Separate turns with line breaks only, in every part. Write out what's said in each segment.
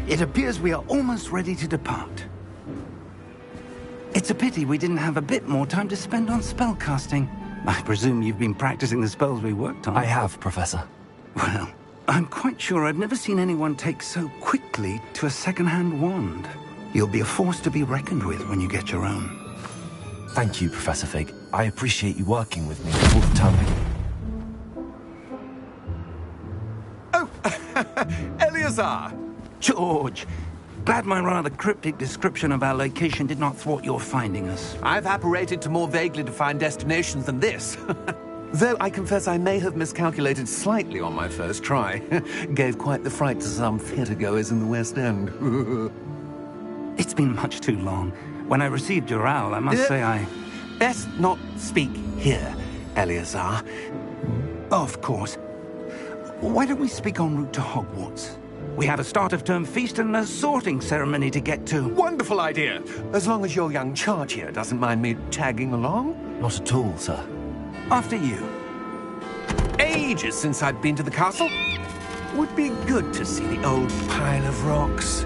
It appears we are almost ready to depart. It's a pity we didn't have a bit more time to spend on spellcasting. I presume you've been practicing the spells we worked on.
I have, Professor.
Well, I'm quite sure I've never seen anyone take so quickly to a second-hand wand. You'll be a force to be reckoned with when you get your own.
Thank you, Professor Fig. I appreciate you working with me all the time.
Oh, Eleazar!
George! Glad my rather cryptic description of our location did not thwart your finding us.
I've apparated to more vaguely defined destinations than this. Though I confess I may have miscalculated slightly on my first try. Gave quite the fright to some theatre-goers in the West End.
It's been much too long. When I received your owl, I must say I...
Best not speak here, Eleazar.
Of course. Why don't we speak en route to Hogwarts? We have a start-of-term feast and a sorting ceremony to get to.
Wonderful idea! As long as your young charge here doesn't mind me tagging along.
Not at all, sir.
After you.
Ages since I've been to the castle. Would be good to see the old pile of rocks.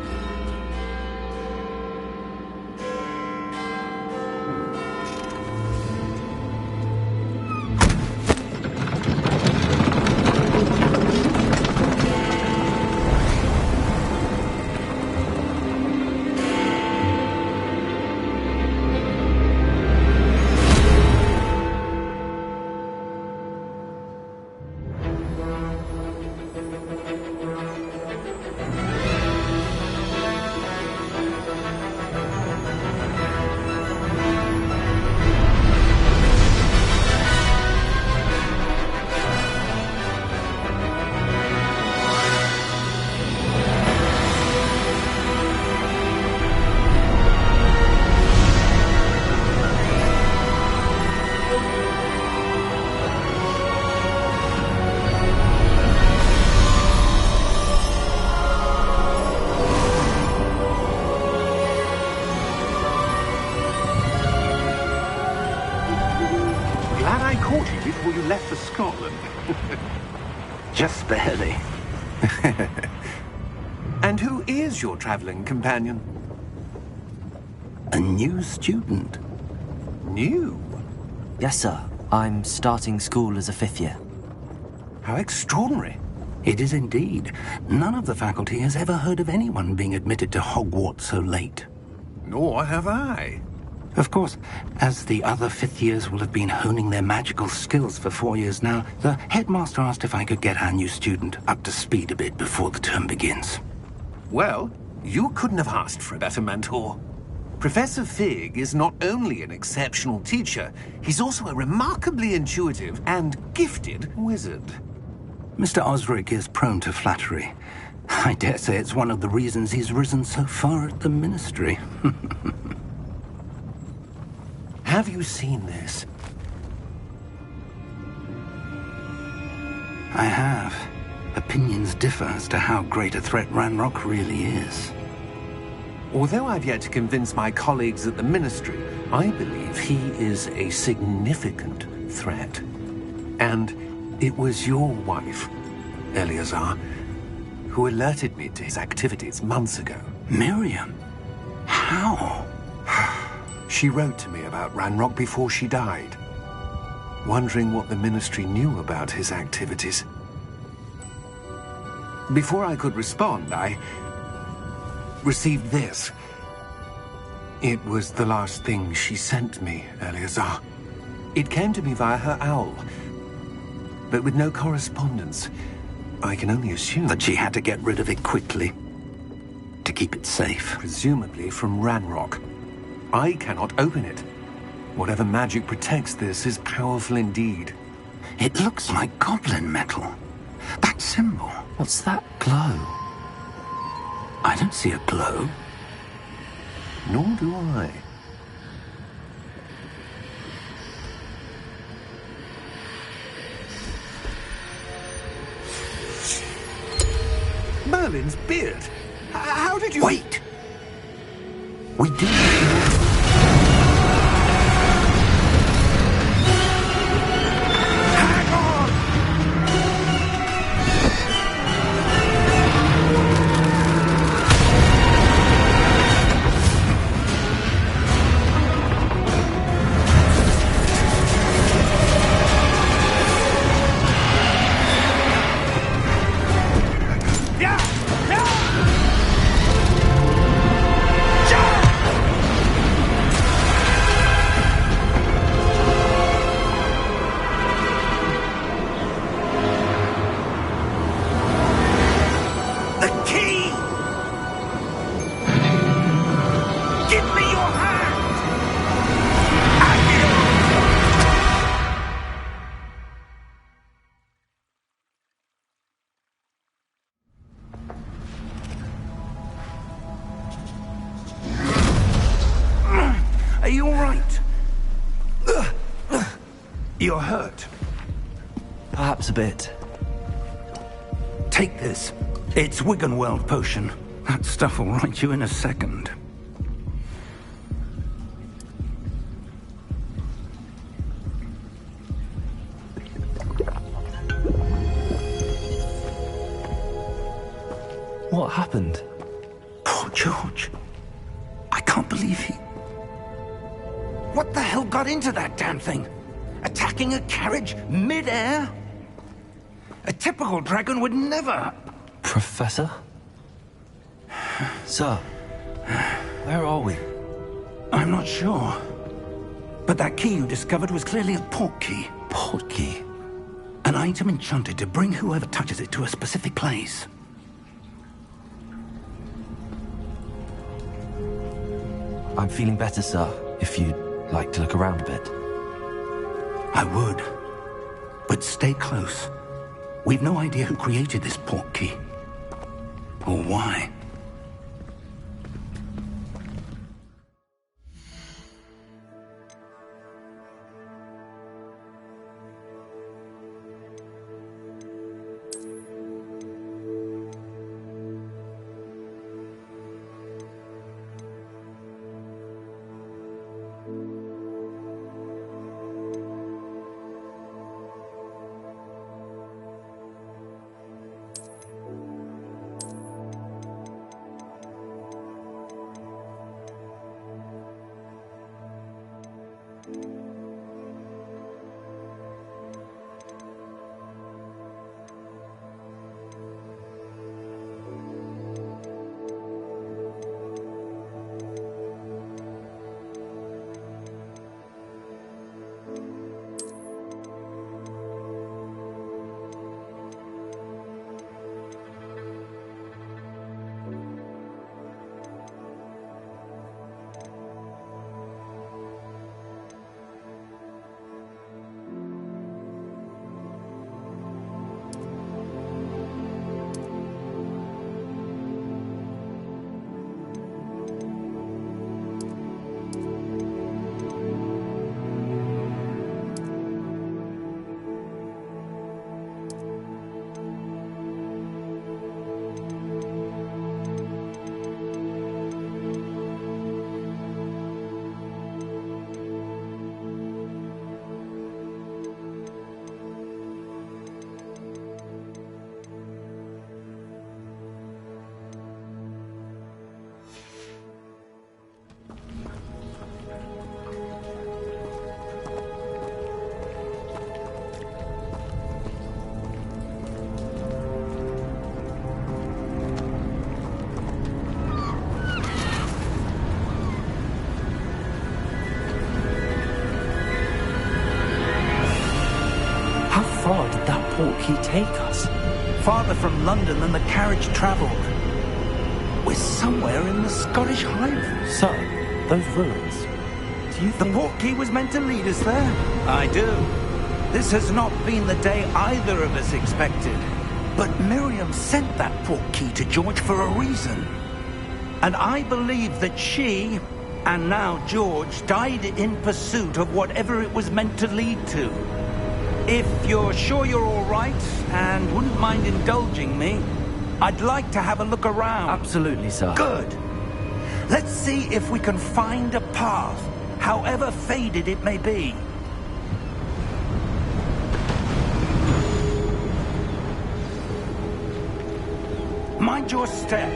Before you left for Scotland. Just barely.
And who is your traveling companion?
A new student.
New?
Yes, sir. I'm starting school as a 5th year.
How extraordinary.
It is indeed. None of the faculty has ever heard of anyone being admitted to Hogwarts so late.
Nor have I.
Of course, as the other 5th years will have been honing their magical skills for 4 years now, the headmaster asked if I could get our new student up to speed a bit before the term begins.
Well, you couldn't have asked for a better mentor. Professor Fig is not only an exceptional teacher, he's also a remarkably intuitive and gifted wizard.
Mr. Osric is prone to flattery. I dare say it's one of the reasons he's risen so far at the Ministry.
Have you seen this?
I have. Opinions differ as to how great a threat Ranrock really is.
Although I've yet to convince my colleagues at the Ministry, I believe he is a significant threat. And it was your wife, Eleazar, who alerted me to his activities months ago.
Miriam? How?
She wrote to me about Ranrock before she died, wondering what the Ministry knew about his activities. Before I could respond, I received this. It was the last thing she sent me, Eleazar. It came to me via her owl, but with no correspondence. I can only assume
that she had to get rid of it quickly, to keep it safe.
Presumably from Ranrock. I cannot open it. Whatever magic protects this is powerful indeed.
It looks like goblin metal. That symbol.
What's that glow?
I don't see a glow.
Nor do I. Merlin's beard. How did you...
Wait! We do... you all right? You're hurt.
Perhaps a bit.
Take this. It's Wiggenweld potion. That stuff will right you in a second.
What happened?
Poor George. I can't believe he... What the hell got into that damn thing? Attacking a carriage mid-air? A typical dragon would never...
Professor? Sir, where are we?
I'm not sure. But that key you discovered was clearly a port key.
Port key?
An item enchanted to bring whoever touches it to a specific place.
I'm feeling better, sir, if you'd like to look around a bit.
I would. But stay close. We've no idea who created this port key. Or why.
far did that portkey take us?
Farther from London than the carriage travelled. We're somewhere in the Scottish Highlands.
So, those ruins. Do you think...
The portkey was meant to lead us there? I do. This has not been the day either of us expected. But Miriam sent that portkey to George for a reason. And I believe that she, and now George, died in pursuit of whatever it was meant to lead to. If you're sure you're all right, and wouldn't mind indulging me, I'd like to have a look around.
Absolutely, sir.
Good. Let's see if we can find a path, however faded it may be. Mind your step.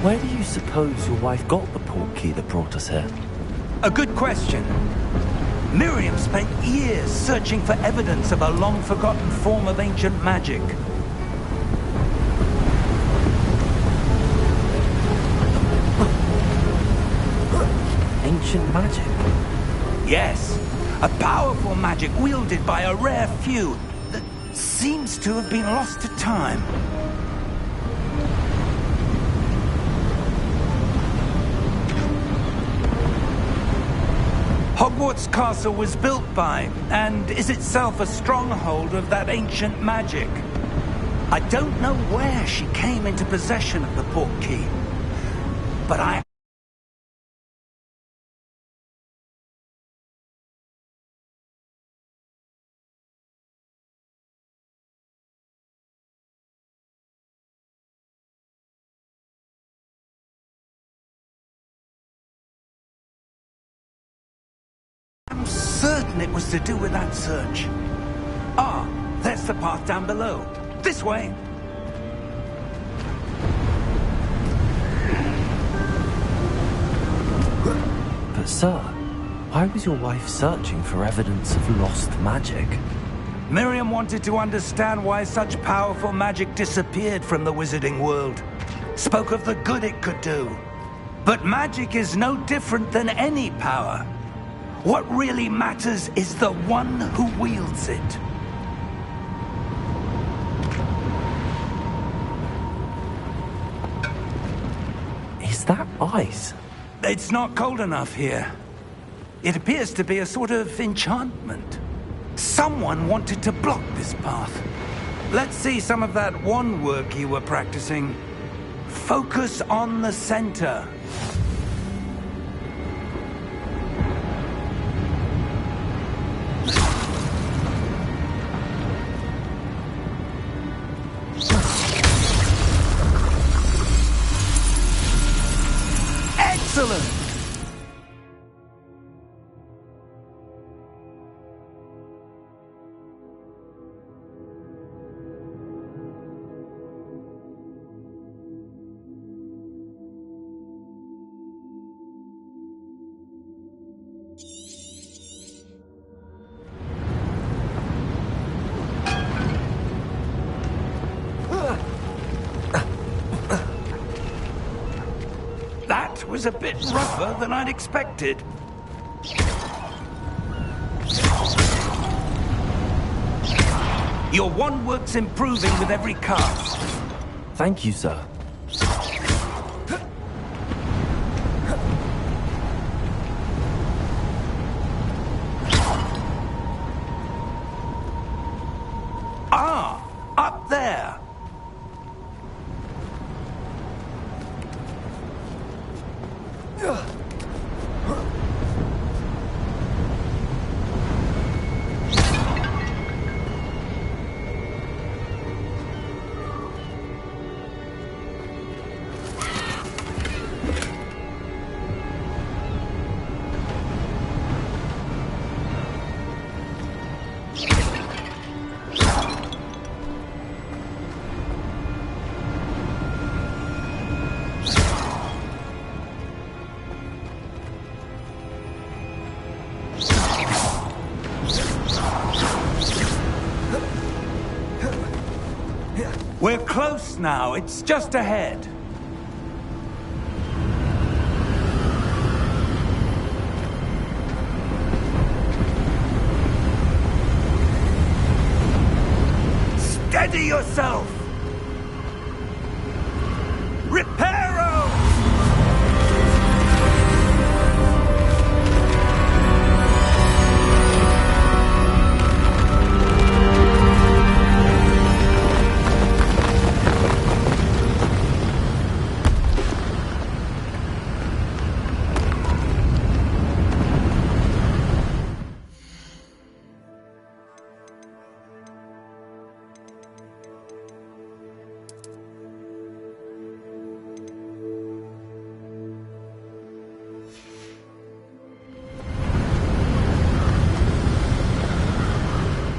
Where do you suppose your wife got the portkey that brought us here?
A good question. Miriam spent years searching for evidence of a long-forgotten form of ancient magic.
Ancient magic?
Yes, a powerful magic wielded by a rare few that seems to have been lost to time. Hogwarts Castle was built by, and is itself a stronghold of that ancient magic. I don't know where she came into possession of the portkey, but I... I'm certain it was to do with that search. Ah, there's the path down below. This way.
But sir, why was your wife searching for evidence of lost magic?
Miriam wanted to understand why such powerful magic disappeared from the wizarding world. Spoke of the good it could do. But magic is no different than any power. What really matters is the one who wields it.
Is that ice?
It's not cold enough here. It appears to be a sort of enchantment. Someone wanted to block this path. Let's see some of that wand work you were practicing. Focus on the center. Excellent! That was a bit rougher than I'd expected. Your wand work's improving with every cast.
Thank you, sir.
Ah, up there. We're close now. It's just ahead. Steady yourself! Reparo!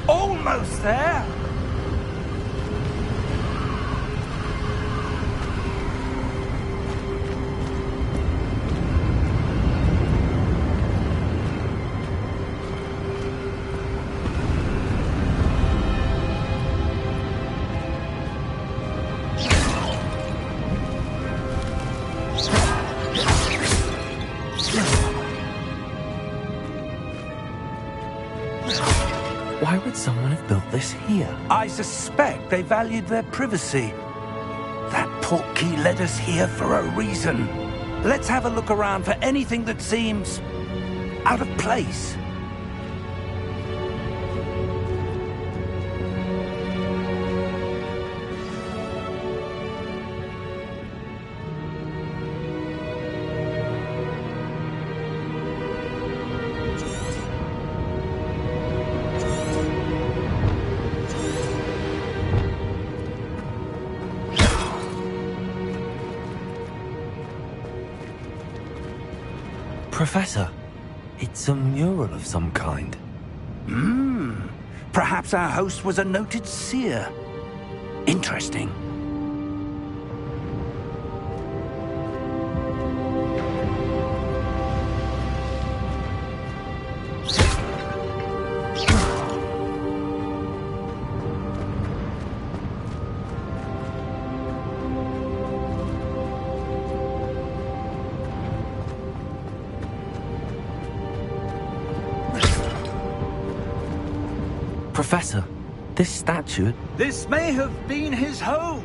Almost there.
Why would someone have built this here?
I suspect they valued their privacy. That portkey led us here for a reason. Let's have a look around for anything that seems out of place.
Professor, it's a mural of some kind.
Perhaps our host was a noted seer. Interesting.
Professor, this statue...
This may have been his home.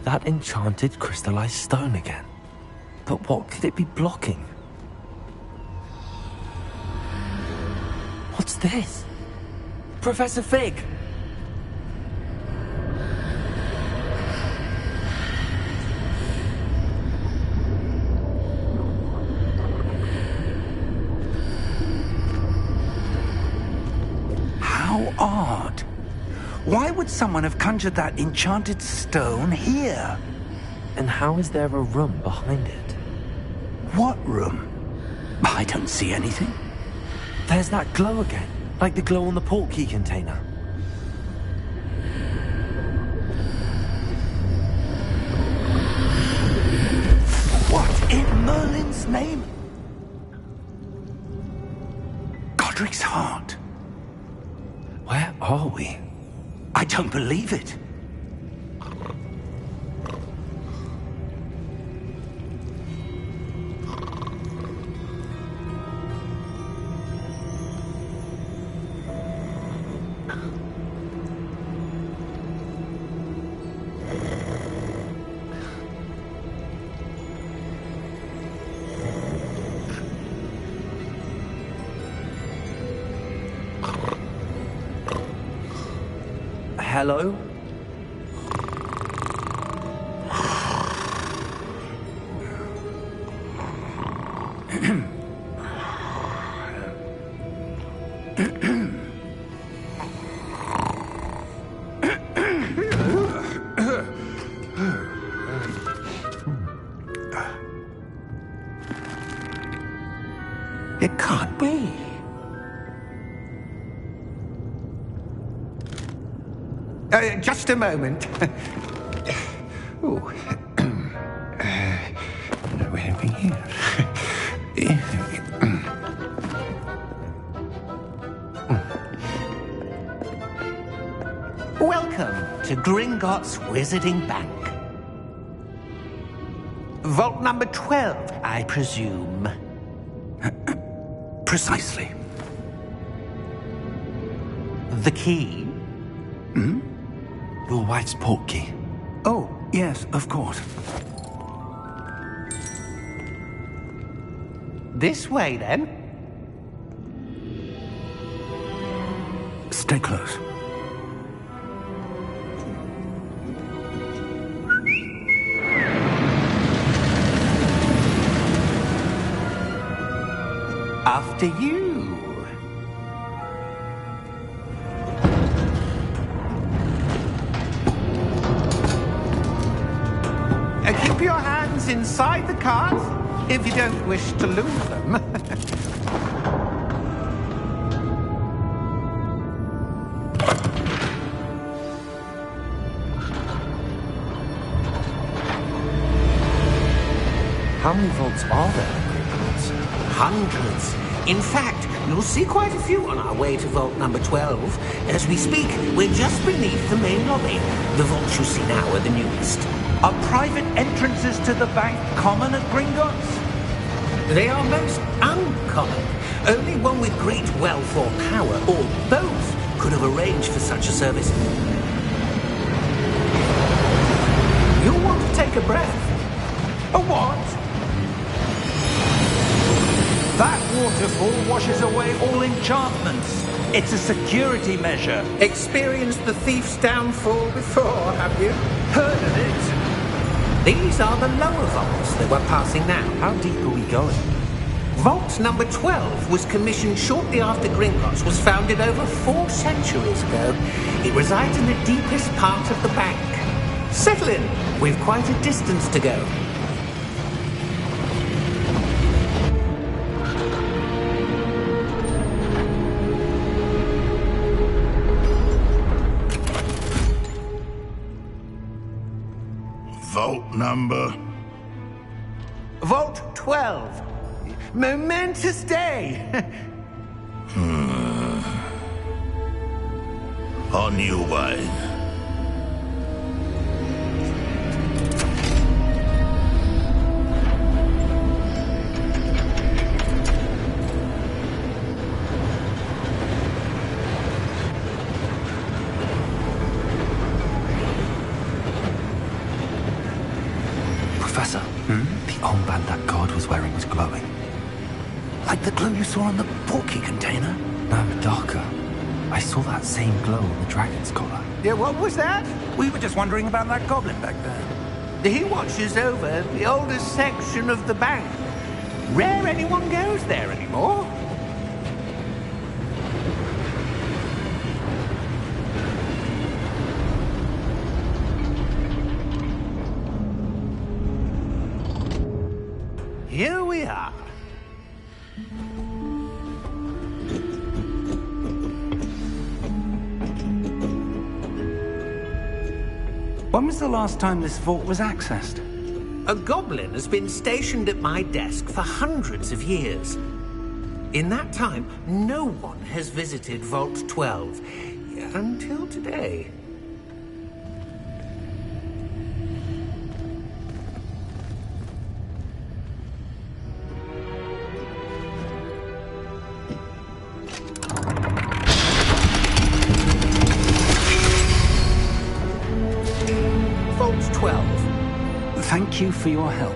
That enchanted crystallized stone again. But what could it be blocking? What's this? Professor Fig!
How odd. Why would someone have conjured that enchanted stone here?
And how is there a room behind it?
What room? I don't see anything.
There's that glow again, like the glow on the portkey container.
What in Merlin's name? Godric's heart.
Where are we?
I don't believe it.
Hello?
It can't be. Just a moment. Oh. Where are we here? Welcome to Gringotts Wizarding Bank. Vault number 12, I presume. Precisely. The key?
Your wife's portkey.
Oh, yes, of course. This way, then. Stay close. After you. Keep your hands inside the cart if you don't wish to lose them.
How many vaults are there at Gringotts?
Hundreds. In fact, you'll see quite a few on our way to vault number 12. As we speak, we're just beneath the main lobby. The vaults you see now are the newest.
Are private entrances to the bank common at Gringotts?
They are most uncommon. Only one with great wealth or power, or both, could have arranged for such a service. You'll want to take a breath.
A what? That waterfall washes away all enchantments. It's a security measure.
Experienced the thief's downfall before, have you?
Heard of it?
These are the lower vaults that we're passing now.
How deep are we going?
Vault number 12 was commissioned shortly after Gringotts was founded over 4 centuries ago. It resides in the deepest part of the bank. Settle in. We've quite a distance to go.
Vault number?
Vault 12. Momentous day.
On your way.
Professor, the armband that guard was wearing was glowing.
Like the glow you saw on the portkey container?
No, darker. I saw that same glow on the dragon's collar.
Yeah, what was that?
We were just wondering about that goblin back there.
He watches over the oldest section of the bank. Rare anyone goes there anymore. Here we are.
When was the last time this vault was accessed?
A goblin has been stationed at my desk for hundreds of years. In that time, no one has visited Vault 12 until today. Vault 12.
Thank you for your help.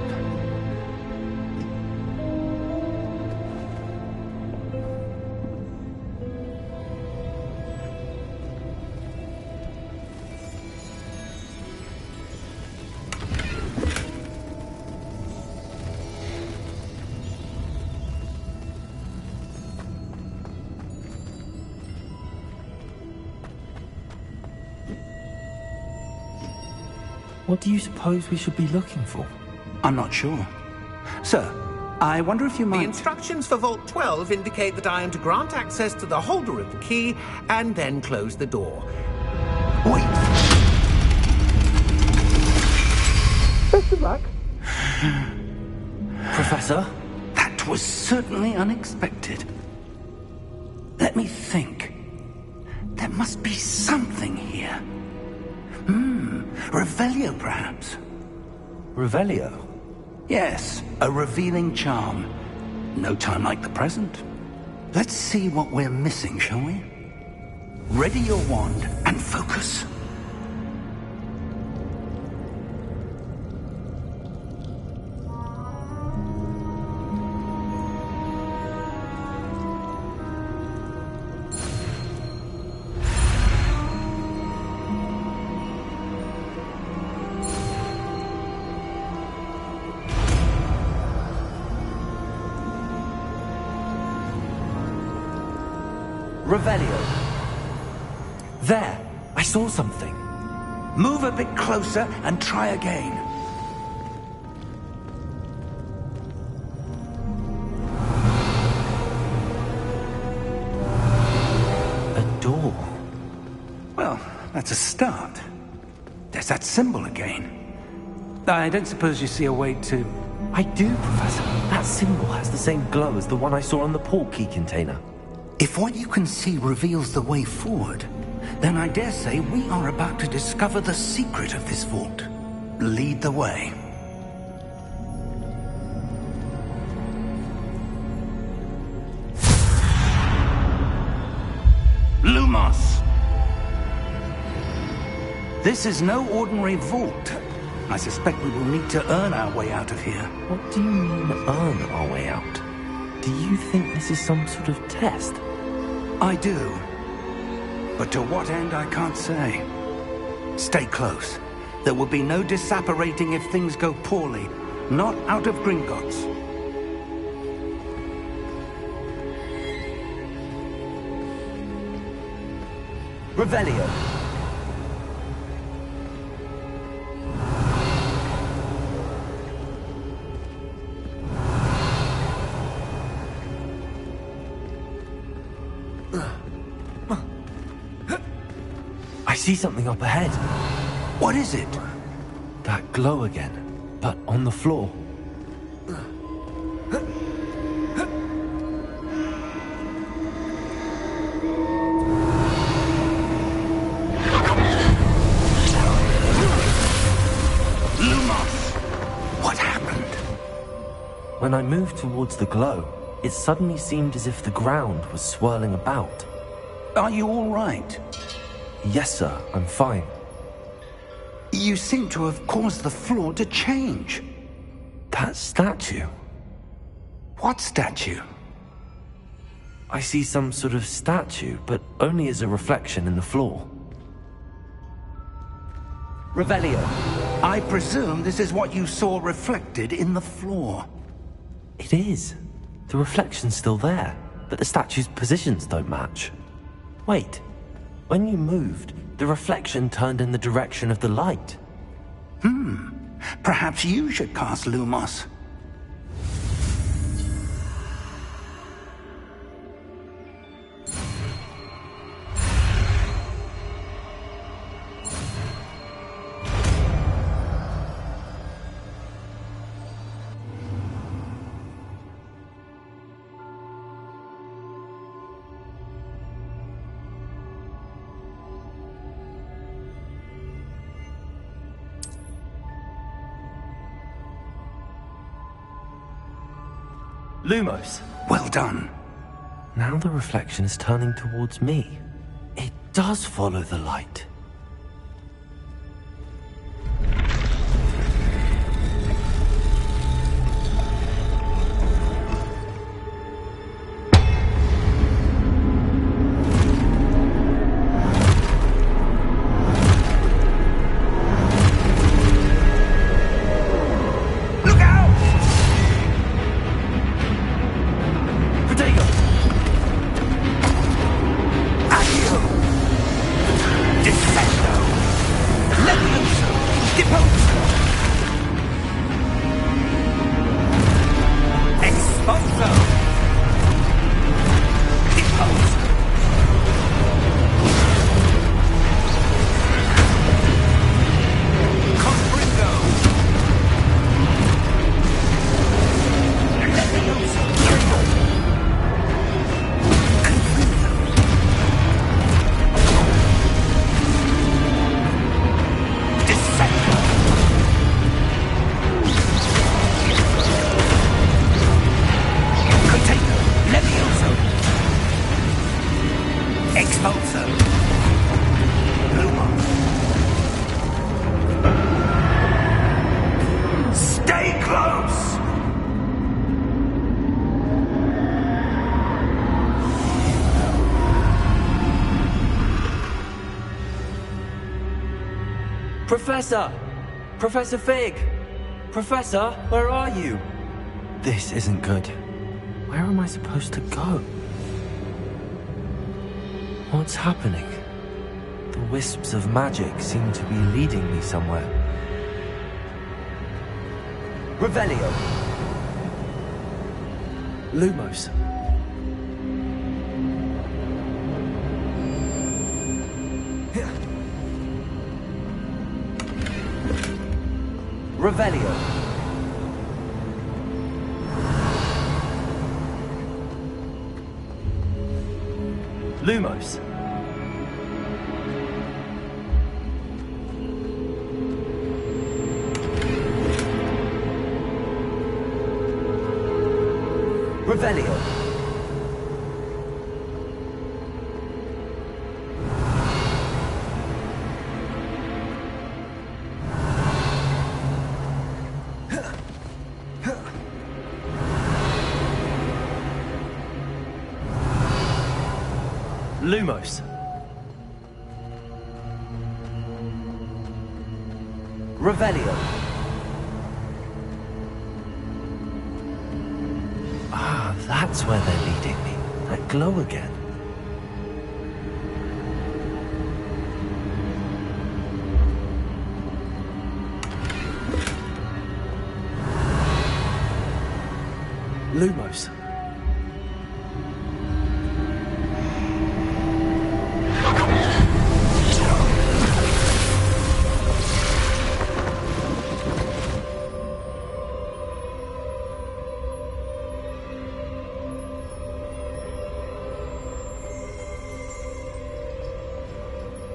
What do you suppose we should be looking for?
I'm not sure. Sir, I wonder if you
The
might...
instructions for Vault 12 indicate that I am to grant access to the holder of the key and then close the door.
Wait!
Best of luck.
Professor?
That was certainly unexpected. Let me think. There must be something here. Revelio, perhaps?
Revelio?
Yes, a revealing charm. No time like the present. Let's see what we're missing, shall we? Ready your wand and focus. Revelio.
There! I saw something.
Move a bit closer and try again.
A door.
Well, that's a start. There's that symbol again. I don't suppose you see a way to...
I do, Professor. That symbol has the same glow as the one I saw on the portkey container.
If what you can see reveals the way forward, then I dare say we are about to discover the secret of this vault. Lead the way. Lumos! This is no ordinary vault. I suspect we will need to earn our way out of here.
What do you mean, earn our way out? Do you think this is some sort of test?
I do. But to what end, I can't say. Stay close. There will be no disapparating if things go poorly. Not out of Gringotts.
Revelio. I see something up ahead.
What is it?
That glow again, but on the floor.
What happened?
When I moved towards the glow, it suddenly seemed as if the ground was swirling about.
Are you all right?
Yes, sir, I'm fine.
You seem to have caused the floor to change.
That statue?
What statue?
I see some sort of statue, but only as a reflection in the floor.
Revelio, I presume this is what you saw reflected in the floor.
It is. The reflection's still there, but the statue's positions don't match. Wait, when you moved, the reflection turned in the direction of the light.
Perhaps you should cast Lumos.
Lumos!
Well done.
Now the reflection is turning towards me. It does follow the light. Professor! Professor Fig! Professor, where are you? This isn't good. Where am I supposed to go? What's happening? The wisps of magic seem to be leading me somewhere. Revelio! Lumos. Revelio. Lumos. Revelio. Lumos. Revelio. Ah, that's where they're leading me. That glow again. Lumos.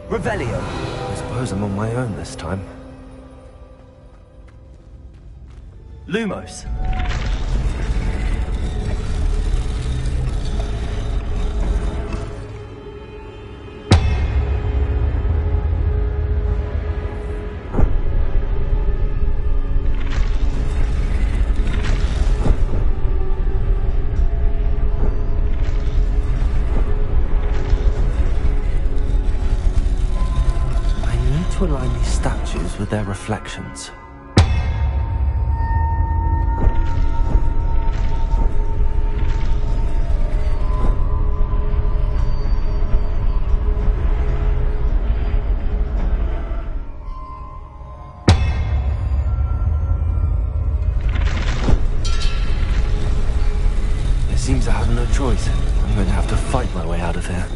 Revelio. I suppose I'm on my own this time. Lumos. To align these statues with their reflections. It seems I have no choice. I'm going to have to fight my way out of here.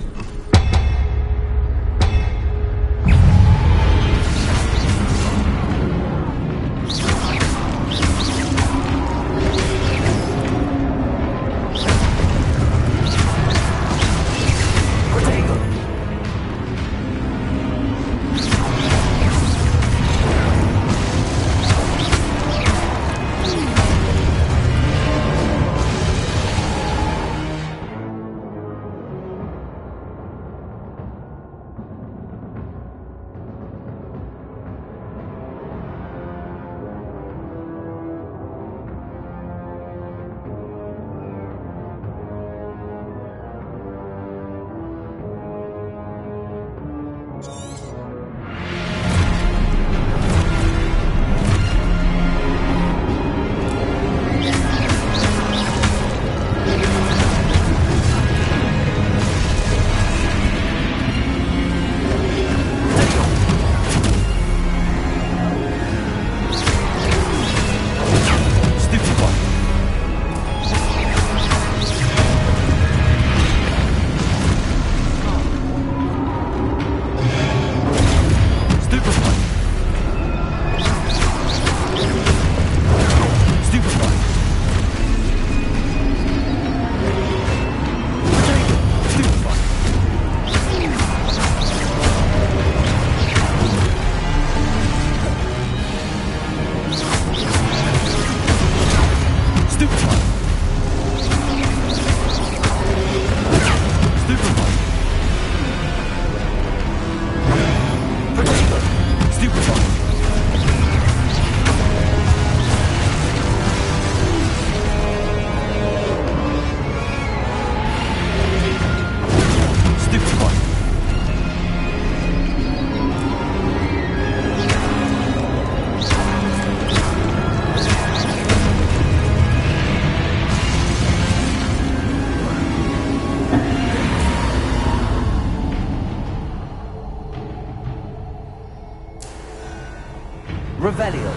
Revelio.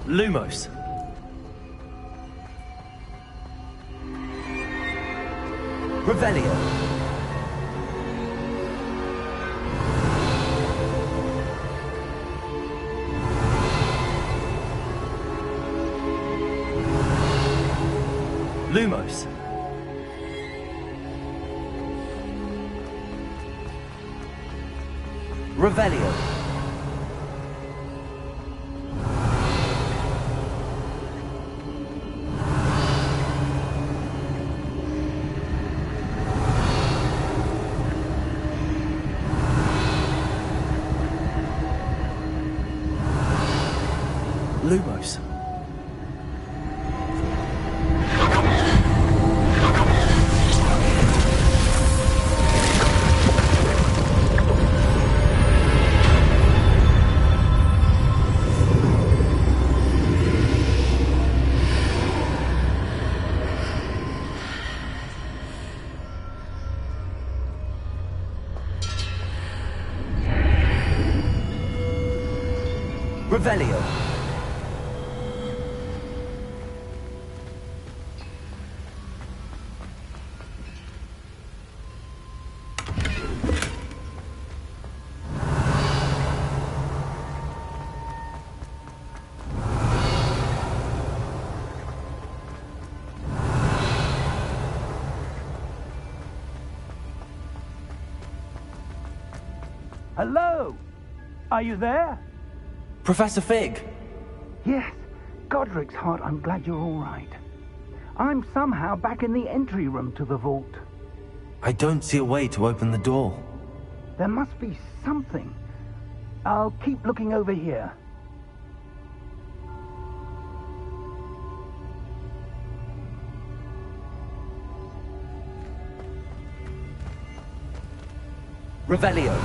Lumos. Revelio. Lumos. Revelio. Lumos. Revelio.
Hello? Are you there?
Professor Fig.
Yes. Godric's heart, I'm glad you're all right. I'm somehow back in the entry room to the vault.
I don't see a way to open the door.
There must be something. I'll keep looking over here.
Revelio.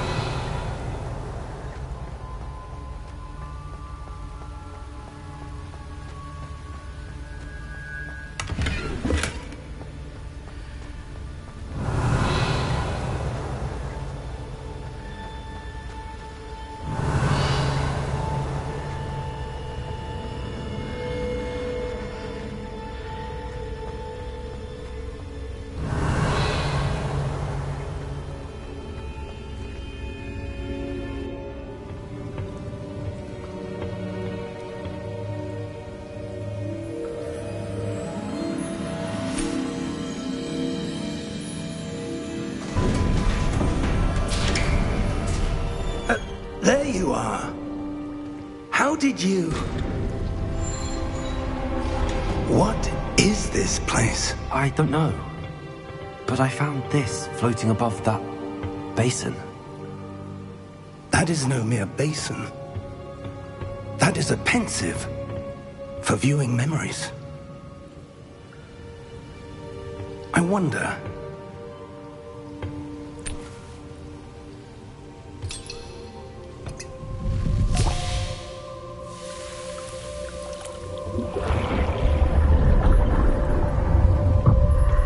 There you are. How did you... What is this place?
I don't know. But I found this floating above that basin.
That is no mere basin. That is a pensive for viewing memories. I wonder...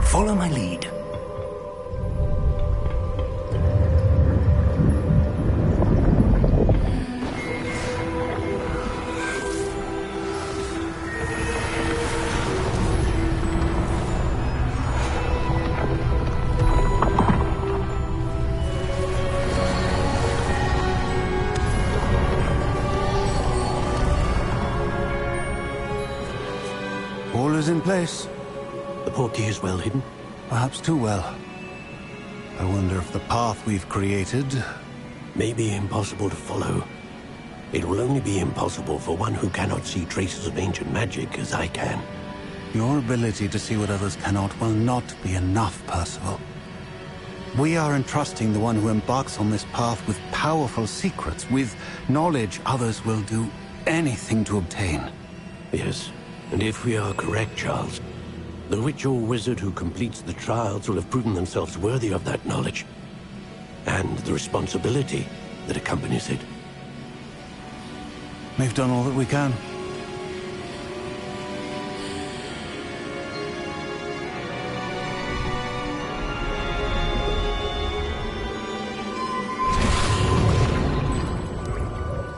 Follow my lead.
All is in place.
The portkey is well hidden.
Perhaps too well. I wonder if the path we've created...
May be impossible to follow. It will only be impossible for one who cannot see traces of ancient magic as I can.
Your ability to see what others cannot will not be enough, Percival. We are entrusting the one who embarks on this path with powerful secrets, with knowledge others will do anything to obtain.
Yes, and if we are correct, Charles, the witch or wizard who completes the trials will have proven themselves worthy of that knowledge, and the responsibility that accompanies it.
We've done all that we can.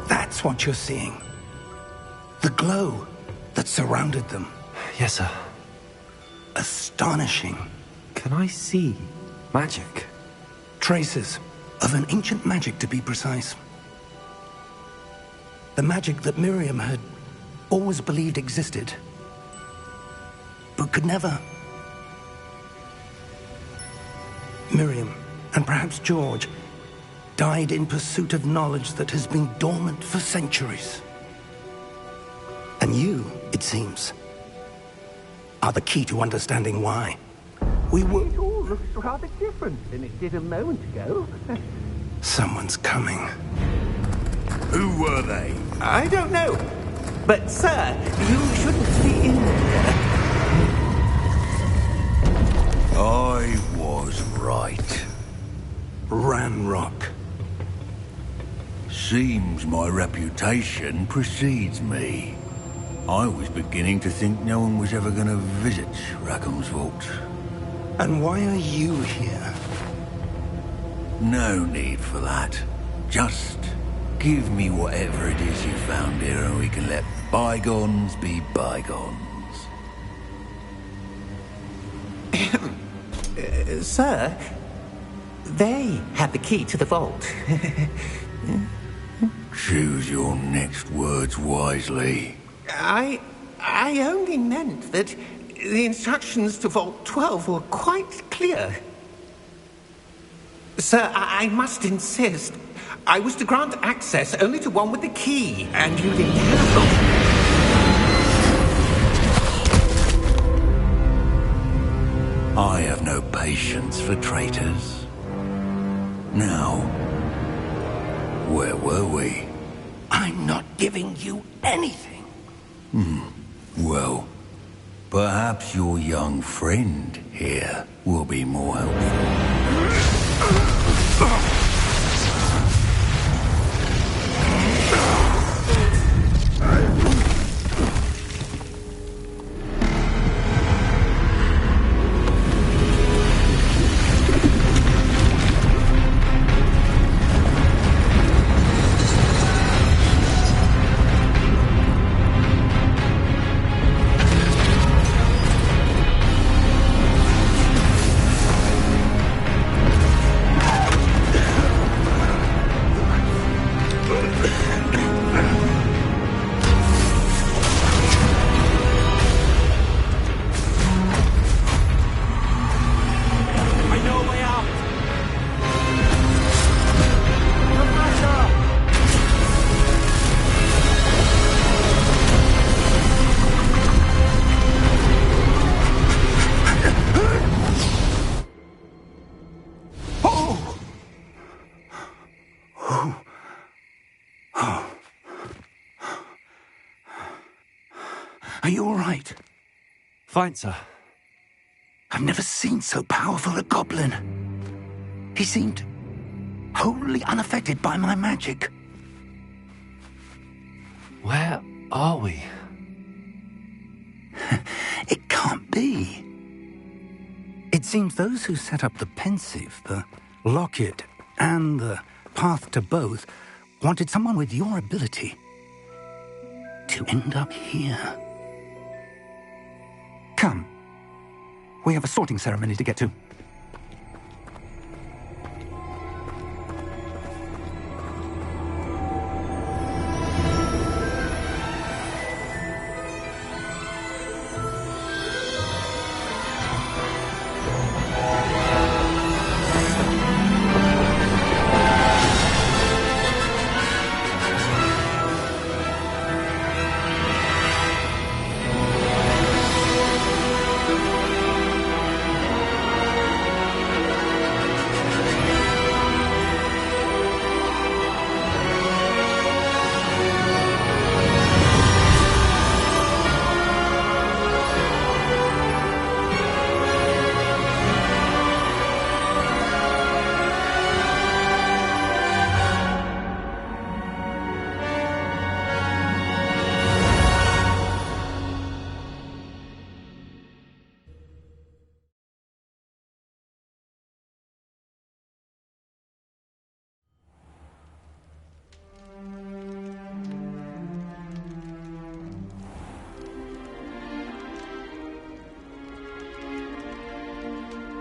That's what you're seeing. The glow that surrounded them.
Yes, sir.
Astonishing.
Can I see magic?
Traces of an ancient magic, to be precise. The magic that Miriam had always believed existed, but could never. Miriam, and perhaps George, died in pursuit of knowledge that has been dormant for centuries. And you, it seems, are the key to understanding why.
It all looks rather different than it did a moment ago.
Someone's coming.
Who were they?
I don't know. But, sir, you shouldn't be in here.
I was right.
Ranrock.
Seems my reputation precedes me. I was beginning to think no one was ever going to visit Rackham's vault.
And why are you here?
No need for that. Just give me whatever it is you found here and we can let bygones be bygones.
Sir, they had the key to the vault.
Choose your next words wisely.
I only meant that the instructions to Vault 12 were quite clear. Sir, I must insist. I was to grant access only to one with the key, and you didn't have it.
I have no patience for traitors. Now, where were we?
I'm not giving you anything.
Well, perhaps your young friend here will be more helpful.
Are you all right?
Fine, sir.
I've never seen so powerful a goblin. He seemed wholly unaffected by my magic.
Where are we?
It can't be. It seems those who set up the pensive, the locket, and the path to both wanted someone with your ability to end up here. Come. We have a sorting ceremony to get to.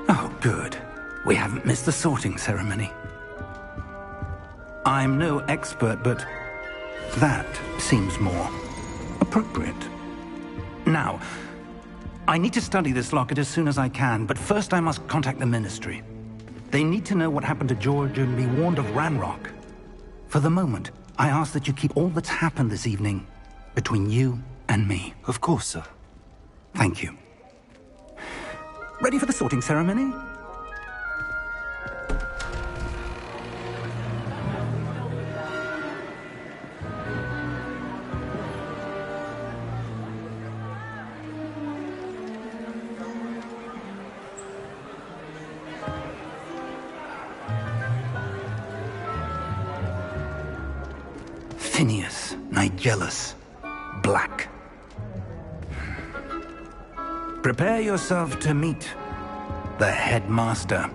Oh, good. We haven't missed the sorting ceremony. I'm no expert, but that seems more appropriate. Now, I need to study this locket as soon as I can, but first I must contact the Ministry. They need to know what happened to George and be warned of Ranrock. For the moment, I ask that you keep all that's happened this evening between you and me.
Of course, sir.
Thank you. Ready for the sorting ceremony? Phineas, Nigellus, Black. Prepare yourself to meet the headmaster.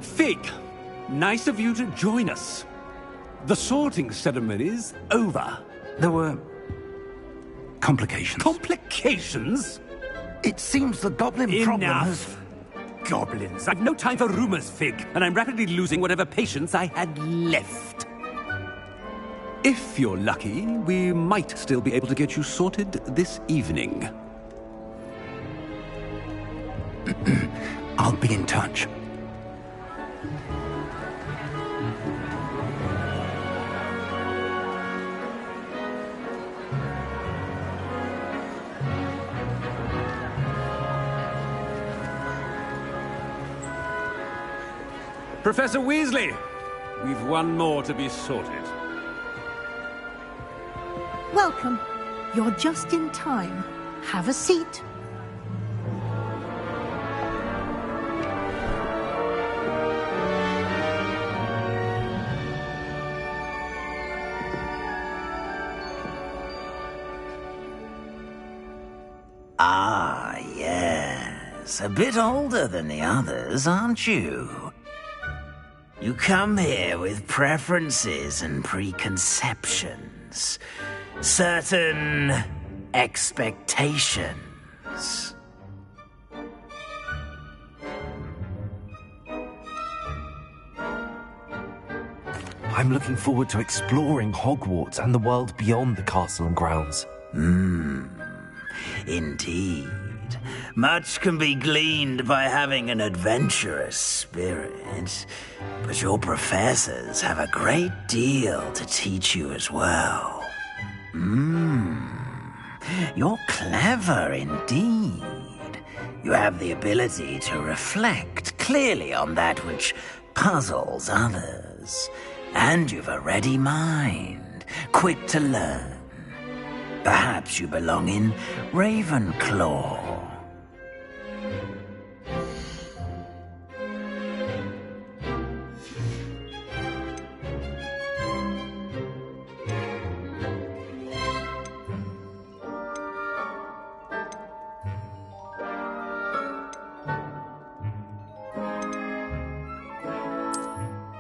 Fig, nice of you to join us. The sorting ceremony's over.
There were complications.
Complications?
It seems the goblin problem has...
Enough! Goblins. I've no time for rumors, Fig, and I'm rapidly losing whatever patience I had left. If you're lucky, we might still be able to get you sorted this evening.
I'll be in touch.
Professor Weasley, we've one more to be sorted.
Welcome. You're just in time. Have a seat.
Ah, yes. A bit older than the others, aren't you? You come here with preferences and preconceptions. Certain expectations.
I'm looking forward to exploring Hogwarts and the world beyond the castle and grounds.
Indeed. Much can be gleaned by having an adventurous spirit, but your professors have a great deal to teach you as well. You're clever indeed. You have the ability to reflect clearly on that which puzzles others, and you've a ready mind, quick to learn. Perhaps you belong in Ravenclaw.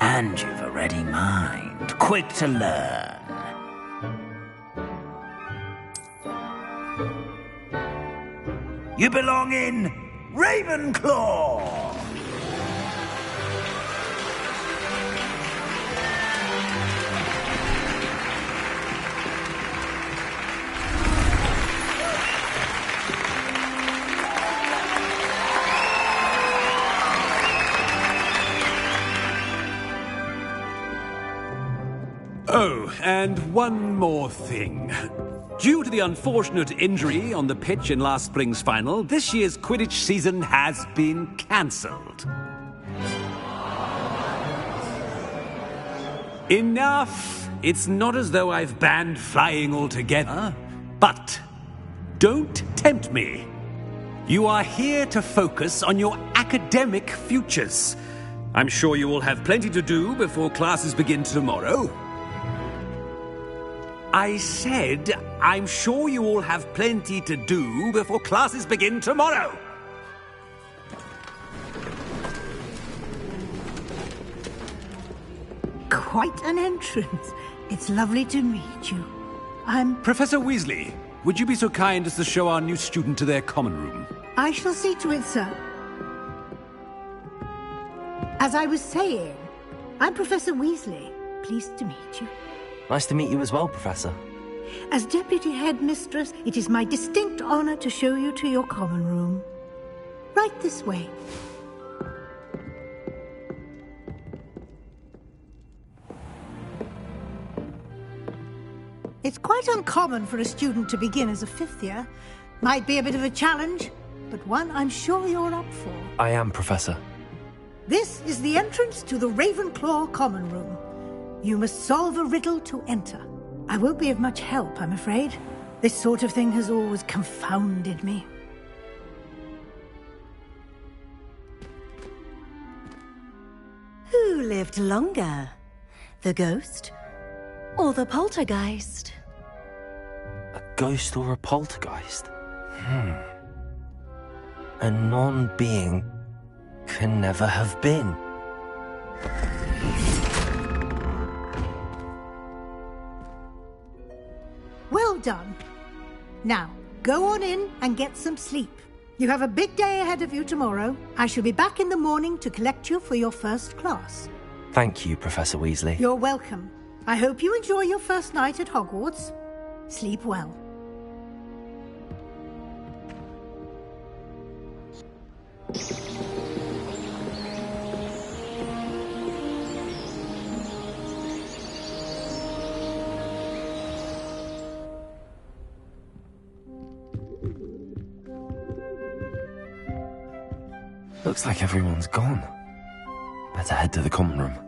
And you've a ready mind, quick to learn. You belong in Ravenclaw!
Oh, and one more thing. Due to the unfortunate injury on the pitch in last spring's final, this year's Quidditch season has been cancelled. Enough! It's not as though I've banned flying altogether, but don't tempt me. You are here to focus on your academic futures. I'm sure you will have plenty to do before classes begin tomorrow. I said, I'm sure you all have plenty to do before classes begin tomorrow.
Quite an entrance. It's lovely to meet you. I'm...
Professor Weasley, would you be so kind as to show our new student to their common room?
I shall see to it, sir. As I was saying, I'm Professor Weasley. Pleased to meet you.
Nice to meet you as well, Professor.
As Deputy Headmistress, it is my distinct honor to show you to your common room. Right this way. It's quite uncommon for a student to begin as a fifth year. Might be a bit of a challenge, but one I'm sure you're up for.
I am, Professor.
This is the entrance to the Ravenclaw Common Room. You must solve a riddle to enter. I won't be of much help, I'm afraid. This sort of thing has always confounded me.
Who lived longer? The ghost or the poltergeist?
A ghost or a poltergeist? A non-being can never have been.
Well done. Now, go on in and get some sleep. You have a big day ahead of you tomorrow. I shall be back in the morning to collect you for your first class.
Thank you, Professor Weasley.
You're welcome. I hope you enjoy your first night at Hogwarts. Sleep well.
Looks like everyone's gone. Better head to the common room.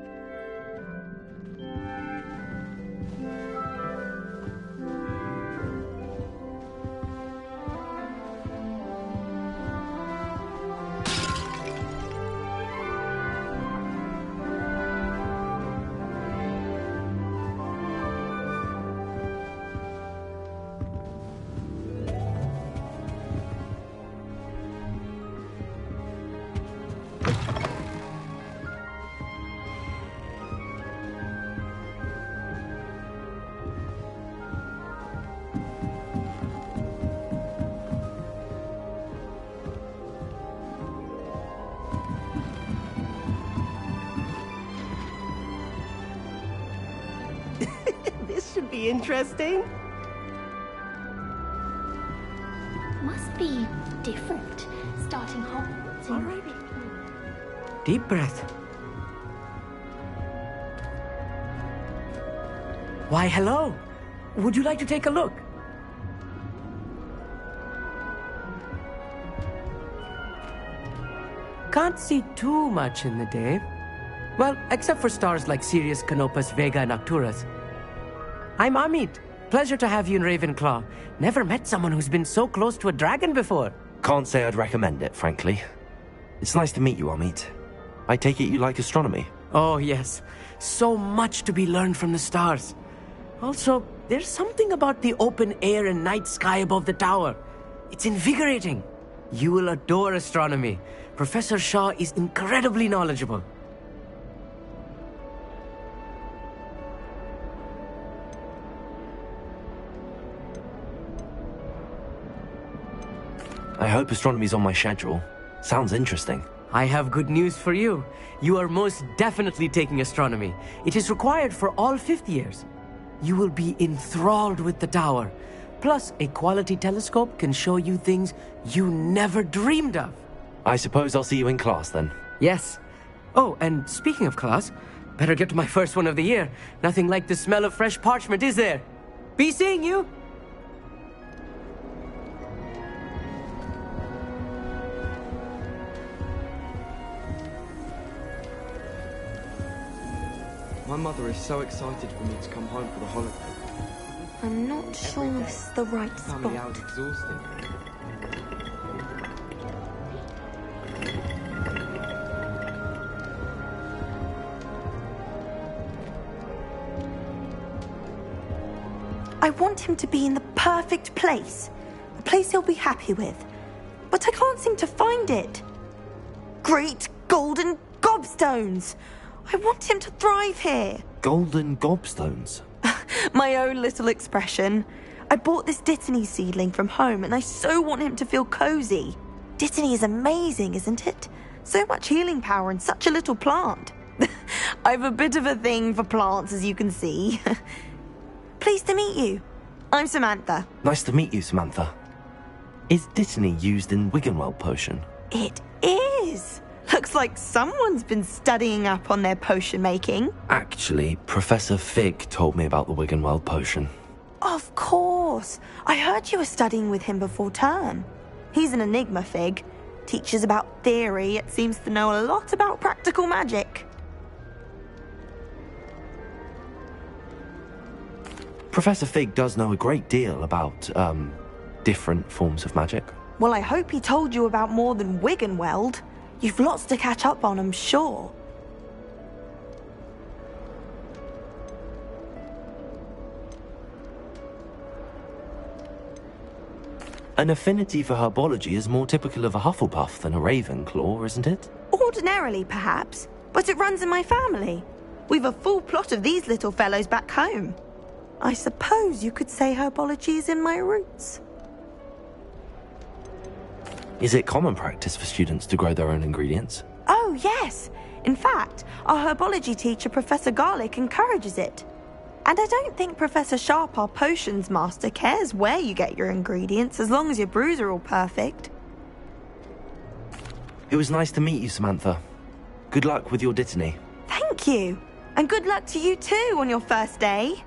This should be interesting.
Must be different, starting Hogwarts in...
Alrighty. Deep breath. Why, hello. Would you like to take a look? Can't see too much in the day. Well, except for stars like Sirius, Canopus, Vega, and Arcturus. I'm Amit. Pleasure to have you in Ravenclaw. Never met someone who's been so close to a dragon before.
Can't say I'd recommend it, frankly. It's nice to meet you, Amit. I take it you like astronomy?
Oh, yes. So much to be learned from the stars. Also, there's something about the open air and night sky above the tower. It's invigorating. You will adore astronomy. Professor Shaw is incredibly knowledgeable.
I hope astronomy's on my schedule. Sounds interesting.
I have good news for you. You are most definitely taking astronomy. It is required for all fifth years. You will be enthralled with the tower. Plus, a quality telescope can show you things you never dreamed of.
I suppose I'll see you in class then.
Yes. Oh, and speaking of class, better get to my first one of the year. Nothing like the smell of fresh parchment, is there? Be seeing you!
My mother is so excited for me to come home for the holiday.
I'm not sure this is the right
Family
spot.
hour's exhausting.
I want him to be in the perfect place. A place he'll be happy with. But I can't seem to find it. Great golden gobstones! I want him to thrive here.
Golden gobstones?
My own little expression. I bought this Dittany seedling from home and I so want him to feel cozy. Dittany is amazing, isn't it? So much healing power in such a little plant. I've a bit of a thing for plants, as you can see. Pleased to meet you. I'm Samantha.
Nice to meet you, Samantha. Is Dittany used in Wiggenweld potion?
It is. Looks like someone's been studying up on their potion making.
Actually, Professor Fig told me about the Wiggenweld potion.
Of course. I heard you were studying with him before term. He's an enigma fig. Teaches about theory, yet seems to know a lot about practical magic.
Professor Fig does know a great deal about, different forms of magic.
Well, I hope he told you about more than Wiggenweld. You've lots to catch up on, I'm sure.
An affinity for herbology is more typical of a Hufflepuff than a Ravenclaw, isn't it?
Ordinarily, perhaps, but it runs in my family. We've a full plot of these little fellows back home. I suppose you could say herbology is in my roots.
Is it common practice for students to grow their own ingredients?
Oh, yes. In fact, our herbology teacher, Professor Garlick, encourages it. And I don't think Professor Sharp, our potions master, cares where you get your ingredients, as long as your brews are all perfect.
It was nice to meet you, Samantha. Good luck with your dittany.
Thank you. And good luck to you too on your first day.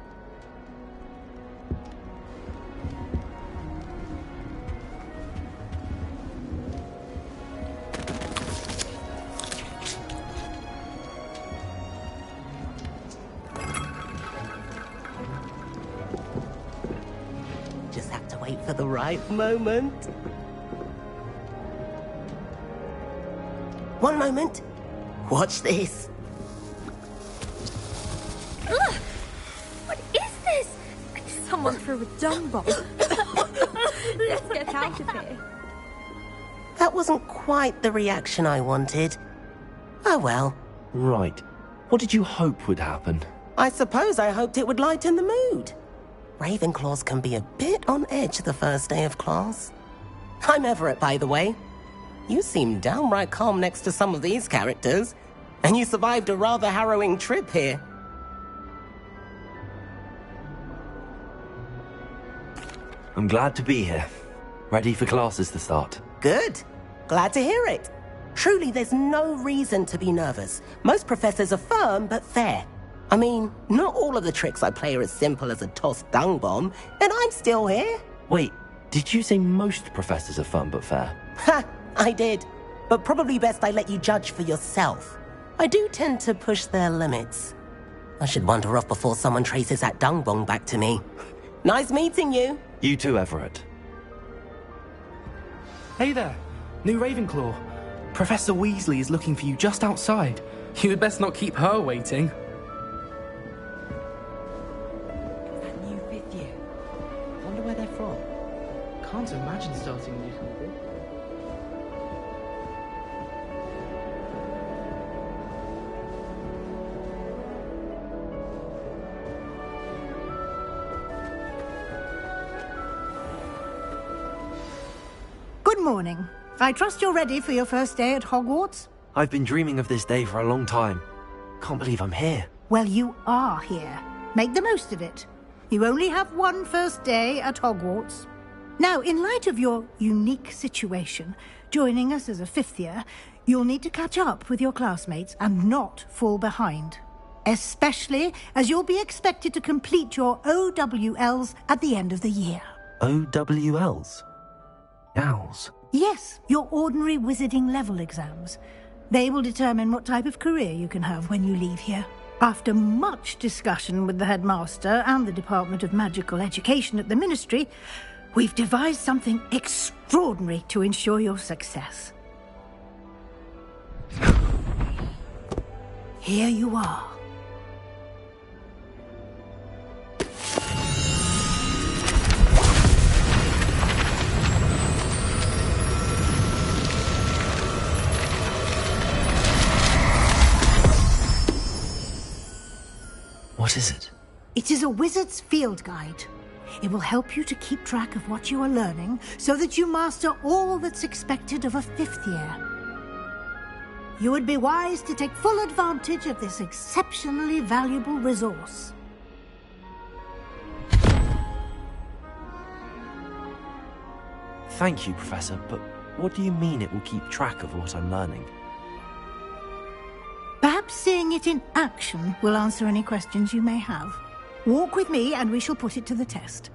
Wait for the right moment. One moment. Watch this.
Ugh! What is this? Someone threw a dung bomb. Let's get out of here.
That wasn't quite the reaction I wanted. Oh well.
Right. What did you hope would happen?
I suppose I hoped it would lighten the mood. Ravenclaws can be a bit on edge the first day of class. I'm Everett, by the way. You seem downright calm next to some of these characters, and you survived a rather harrowing trip here.
I'm glad to be here. Ready for classes to start.
Good. Glad to hear it. Truly, there's no reason to be nervous. Most professors are firm but fair. I mean, not all of the tricks I play are as simple as a tossed dung bomb, and I'm still here.
Wait, did you say most professors are fun but fair?
Ha! I did. But probably best I let you judge for yourself. I do tend to push their limits. I should wander off before someone traces that dung bomb back to me. Nice meeting you.
You too, Everett.
Hey there, new Ravenclaw. Professor Weasley is looking for you just outside. You had best not keep her waiting.
Where they're from.
Can't imagine starting a new company.
Good morning. I trust you're ready for your first day at Hogwarts?
I've been dreaming of this day for a long time. Can't believe I'm here.
Well, you are here. Make the most of it. You only have one first day at Hogwarts. Now, in light of your unique situation, joining us as a fifth year, you'll need to catch up with your classmates and not fall behind. Especially as you'll be expected to complete your OWLs at the end of the year.
OWLs? Owls?
Yes, your ordinary wizarding level exams. They will determine what type of career you can have when you leave here. After much discussion with the headmaster and the Department of Magical Education at the Ministry, we've devised something extraordinary to ensure your success. Here you are.
What is it?
It is a wizard's field guide. It will help you to keep track of what you are learning so that you master all that's expected of a fifth year. You would be wise to take full advantage of this exceptionally valuable resource.
Thank you, Professor, but what do you mean it will keep track of what I'm learning?
Perhaps seeing it in action will answer any questions you may have. Walk with me and we shall put it to the test.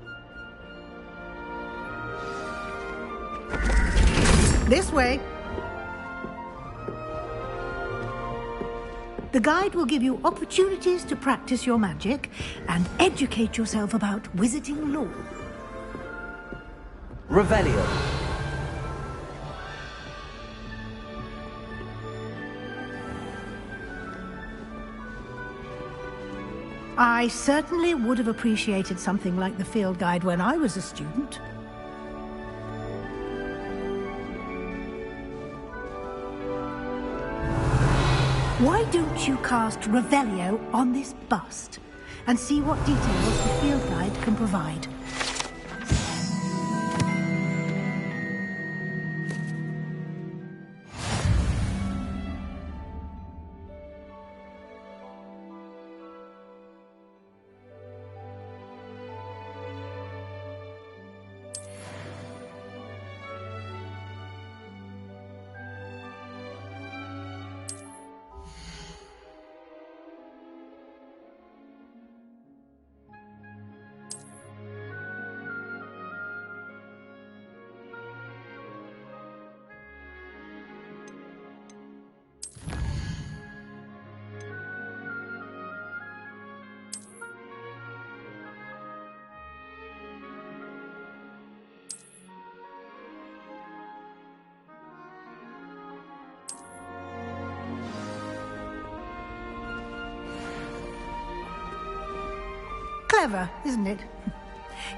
This way. The guide will give you opportunities to practice your magic and educate yourself about wizarding lore.
Revelio.
I certainly would have appreciated something like the field guide when I was a student. Why don't you cast Revelio on this bust and see what details the field guide can provide? Clever, isn't it?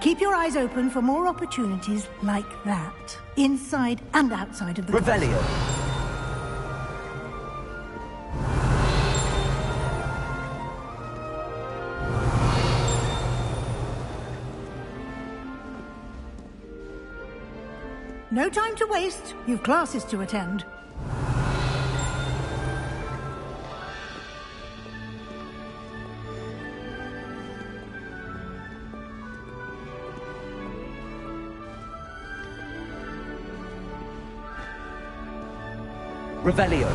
Keep your eyes open for more opportunities like that, inside and outside of the
Revelio.
No time to waste. You've classes to attend.
Revelio.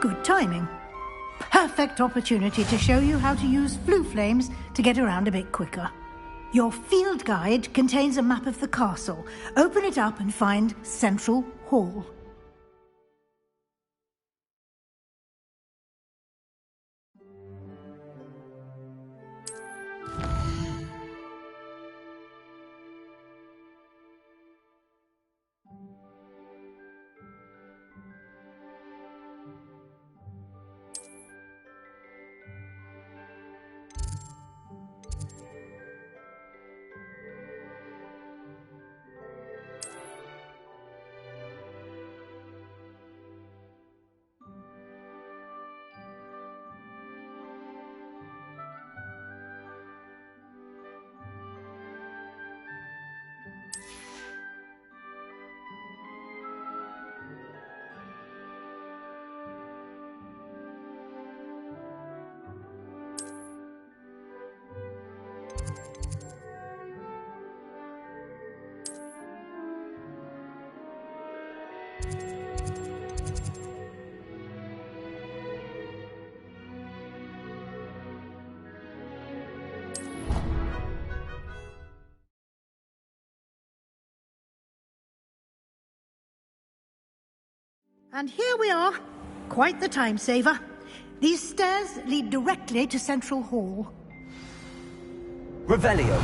Good timing. Perfect opportunity to show you how to use flue flames to get around a bit quicker. Your field guide contains a map of the castle. Open it up and find Central Hall. And here we are. Quite the time saver. These stairs lead directly to Central Hall.
Revelio.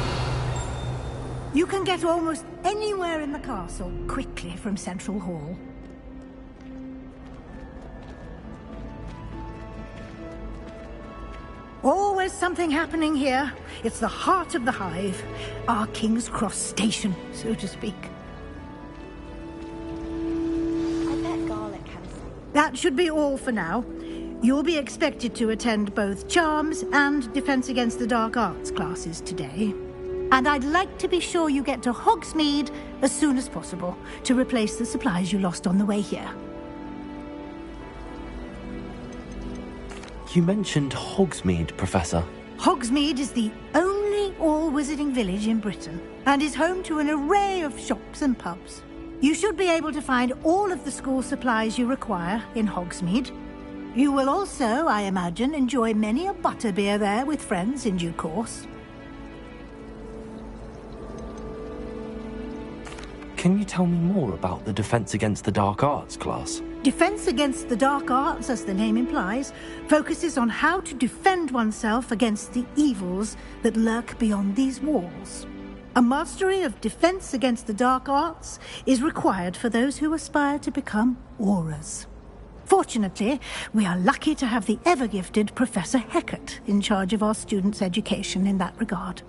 You can get almost anywhere in the castle quickly from Central Hall. Always something happening here. It's the heart of the hive. Our King's Cross station, so to speak. That should be all for now. You'll be expected to attend both Charms and Defense Against the Dark Arts classes today. And I'd like to be sure you get to Hogsmeade as soon as possible to replace the supplies you lost on the way here.
You mentioned Hogsmeade, Professor.
Hogsmeade is the only all-wizarding village in Britain and is home to an array of shops and pubs. You should be able to find all of the school supplies you require in Hogsmeade. You will also, I imagine, enjoy many a butterbeer there with friends in due course.
Can you tell me more about the Defense Against the Dark Arts class?
Defense Against the Dark Arts, as the name implies, focuses on how to defend oneself against the evils that lurk beyond these walls. A mastery of Defense Against the Dark Arts is required for those who aspire to become Aurors. Fortunately, we are lucky to have the ever-gifted Professor Hecat in charge of our students' education in that regard.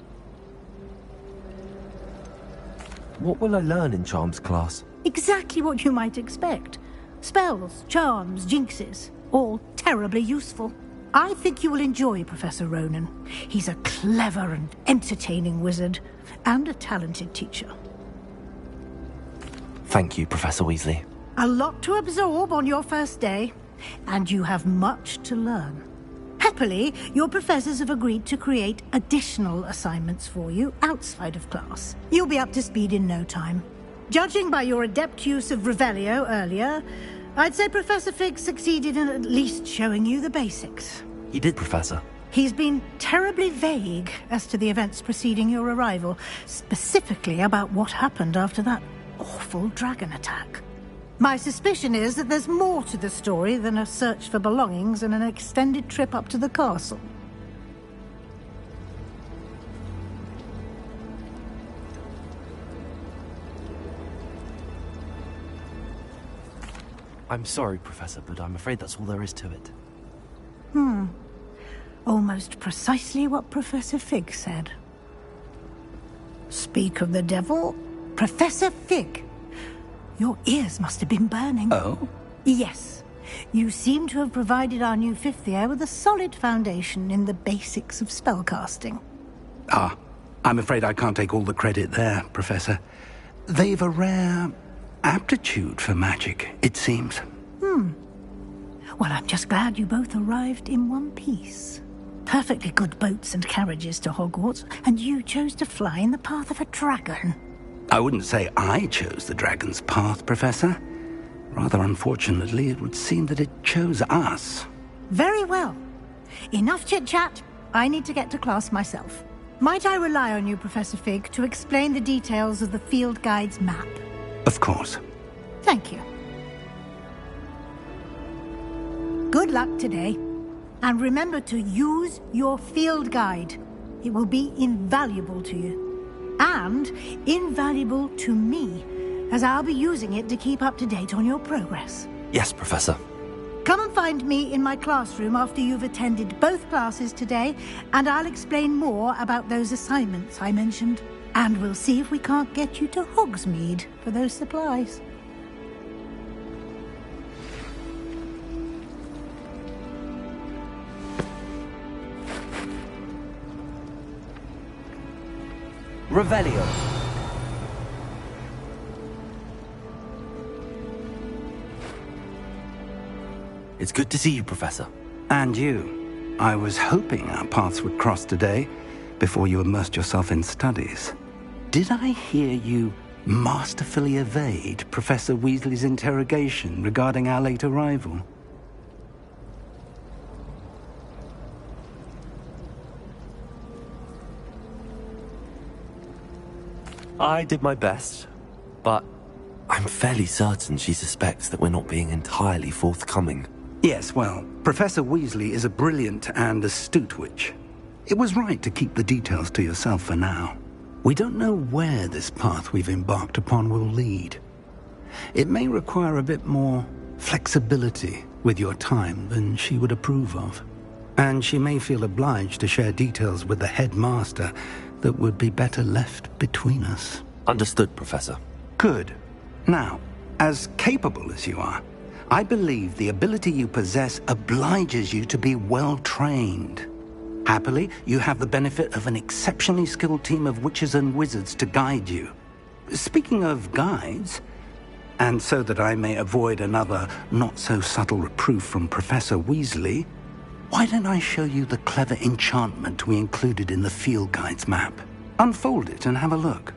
What will I learn in Charms class?
Exactly what you might expect. Spells, charms, jinxes, all terribly useful. I think you will enjoy Professor Ronan. He's a clever and entertaining wizard, and a talented teacher.
Thank you, Professor Weasley.
A lot to absorb on your first day, and you have much to learn. Happily, your professors have agreed to create additional assignments for you outside of class. You'll be up to speed in no time. Judging by your adept use of Revelio earlier, I'd say Professor Fig succeeded in at least showing you the basics.
He did, Professor.
He's been terribly vague as to the events preceding your arrival, specifically about what happened after that awful dragon attack. My suspicion is that there's more to the story than a search for belongings and an extended trip up to the castle.
I'm sorry, Professor, but I'm afraid that's all there is to it.
Almost precisely what Professor Fig said. Speak of the devil, Professor Fig. Your ears must have been burning.
Oh?
Yes. You seem to have provided our new fifth year with a solid foundation in the basics of spellcasting.
Ah, I'm afraid I can't take all the credit there, Professor. They've a rare aptitude for magic, it seems.
Well, I'm just glad you both arrived in one piece. Perfectly good boats and carriages to Hogwarts, and you chose to fly in the path of a dragon.
I wouldn't say I chose the dragon's path, Professor. Rather unfortunately, it would seem that it chose us.
Very well. Enough chit-chat. I need to get to class myself. Might I rely on you, Professor Fig, to explain the details of the field guide's map?
Of course.
Thank you. Good luck today. And remember to use your field guide. It will be invaluable to you. And invaluable to me, as I'll be using it to keep up to date on your progress.
Yes, Professor.
Come and find me in my classroom after you've attended both classes today, and I'll explain more about those assignments I mentioned. And we'll see if we can't get you to Hogsmeade for those supplies.
Revelio. It's good to see you, Professor.
And you. I was hoping our paths would cross today, before you immersed yourself in studies. Did I hear you masterfully evade Professor Weasley's interrogation regarding our late arrival?
I did my best, but I'm fairly certain she suspects that we're not being entirely forthcoming.
Yes, well, Professor Weasley is a brilliant and astute witch. It was right to keep the details to yourself for now. We don't know where this path we've embarked upon will lead. It may require a bit more flexibility with your time than she would approve of. And she may feel obliged to share details with the headmaster that would be better left between us.
Understood, Professor.
Good. Now, as capable as you are, I believe the ability you possess obliges you to be well-trained. Happily, you have the benefit of an exceptionally skilled team of witches and wizards to guide you. Speaking of guides, and so that I may avoid another not-so-subtle reproof from Professor Weasley, Why don't I show you the clever enchantment we included in the field guide's map? Unfold it and have a look.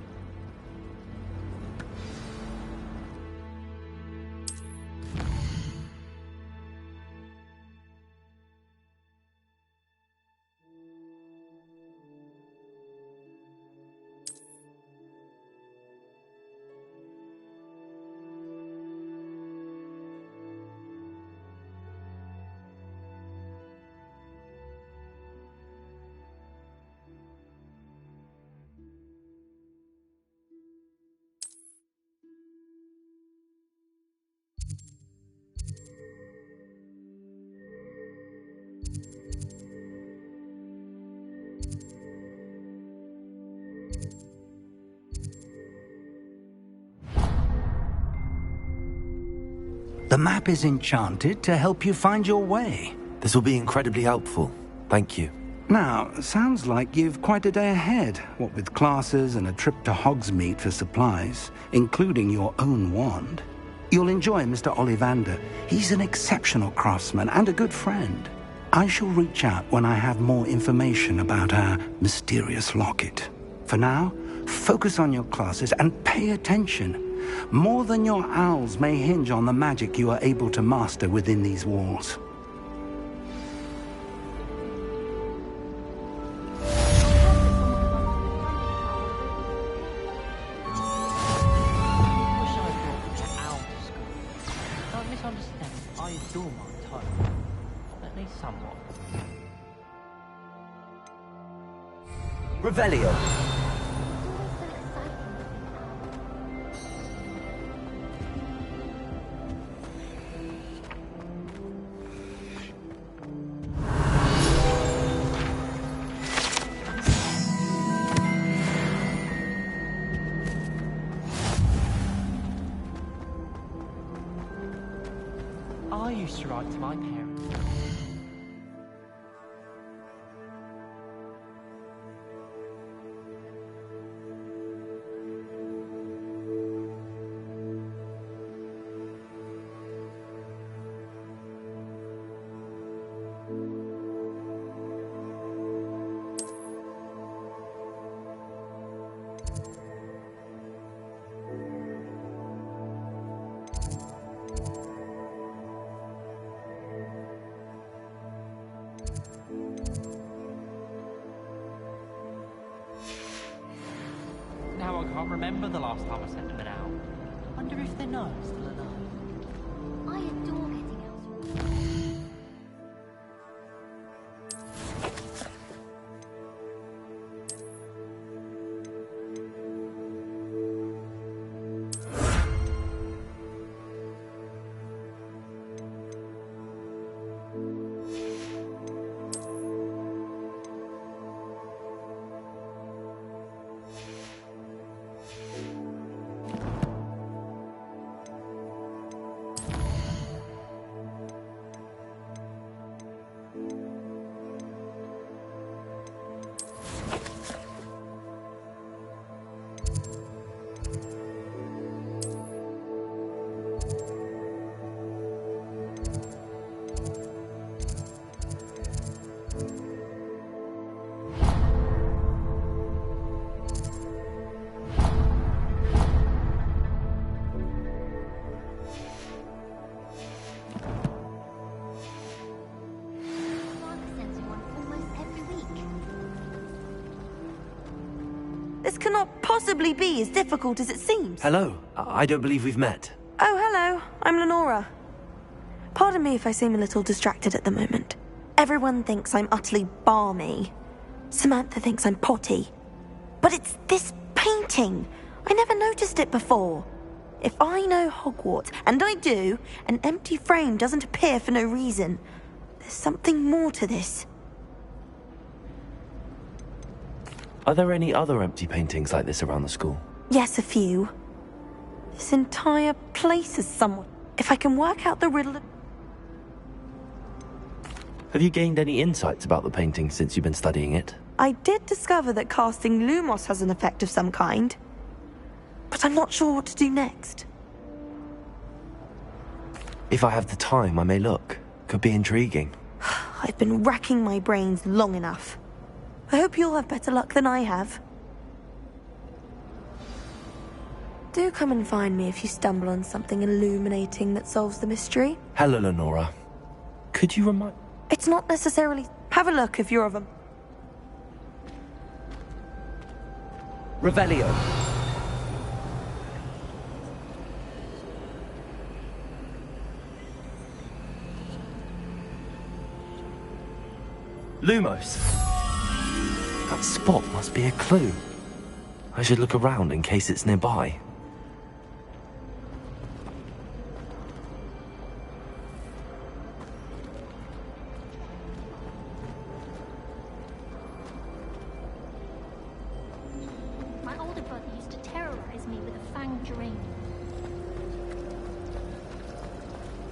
The map is enchanted to help you find your way.
This will be incredibly helpful. Thank you.
Now, sounds like you've quite a day ahead, what with classes and a trip to Hogsmeade for supplies, including your own wand. You'll enjoy Mr. Ollivander. He's an exceptional craftsman and a good friend. I shall reach out when I have more information about our mysterious locket. For now, focus on your classes and pay attention. More than your owls may hinge on the magic you are able to master within these walls.
Don't misunderstand. I adore my tone. At least somewhat.
Revelio.
I used to write to my parents. Now I can't remember the last time I sent them an owl. Wonder if they know I'm still alive.
I adore getting owls.
This cannot possibly be as difficult as it seems.
Hello. I don't believe we've met.
Oh, hello. I'm Lenora. Pardon me if I seem a little distracted at the moment. Everyone thinks I'm utterly balmy. Samantha thinks I'm potty. But it's this painting. I never noticed it before. If I know Hogwarts, and I do, an empty frame doesn't appear for no reason. There's something more to this.
Are there any other empty paintings like this around the school?
Yes, a few. This entire place is somewhat... If I can work out the riddle...
Have you gained any insights about the painting since you've been studying it?
I did discover that casting Lumos has an effect of some kind. But I'm not sure what to do next.
If I have the time, I may look. Could be intriguing.
I've been racking my brains long enough. I hope you'll have better luck than I have. Do come and find me if you stumble on something illuminating that solves the mystery.
Hello, Lenora. Could you remind...
It's not necessarily... Have a look if you're of them.
Revelio. Lumos. That spot must be a clue. I should look around in case it's nearby.
My older brother used to terrorize me with a fanged ring.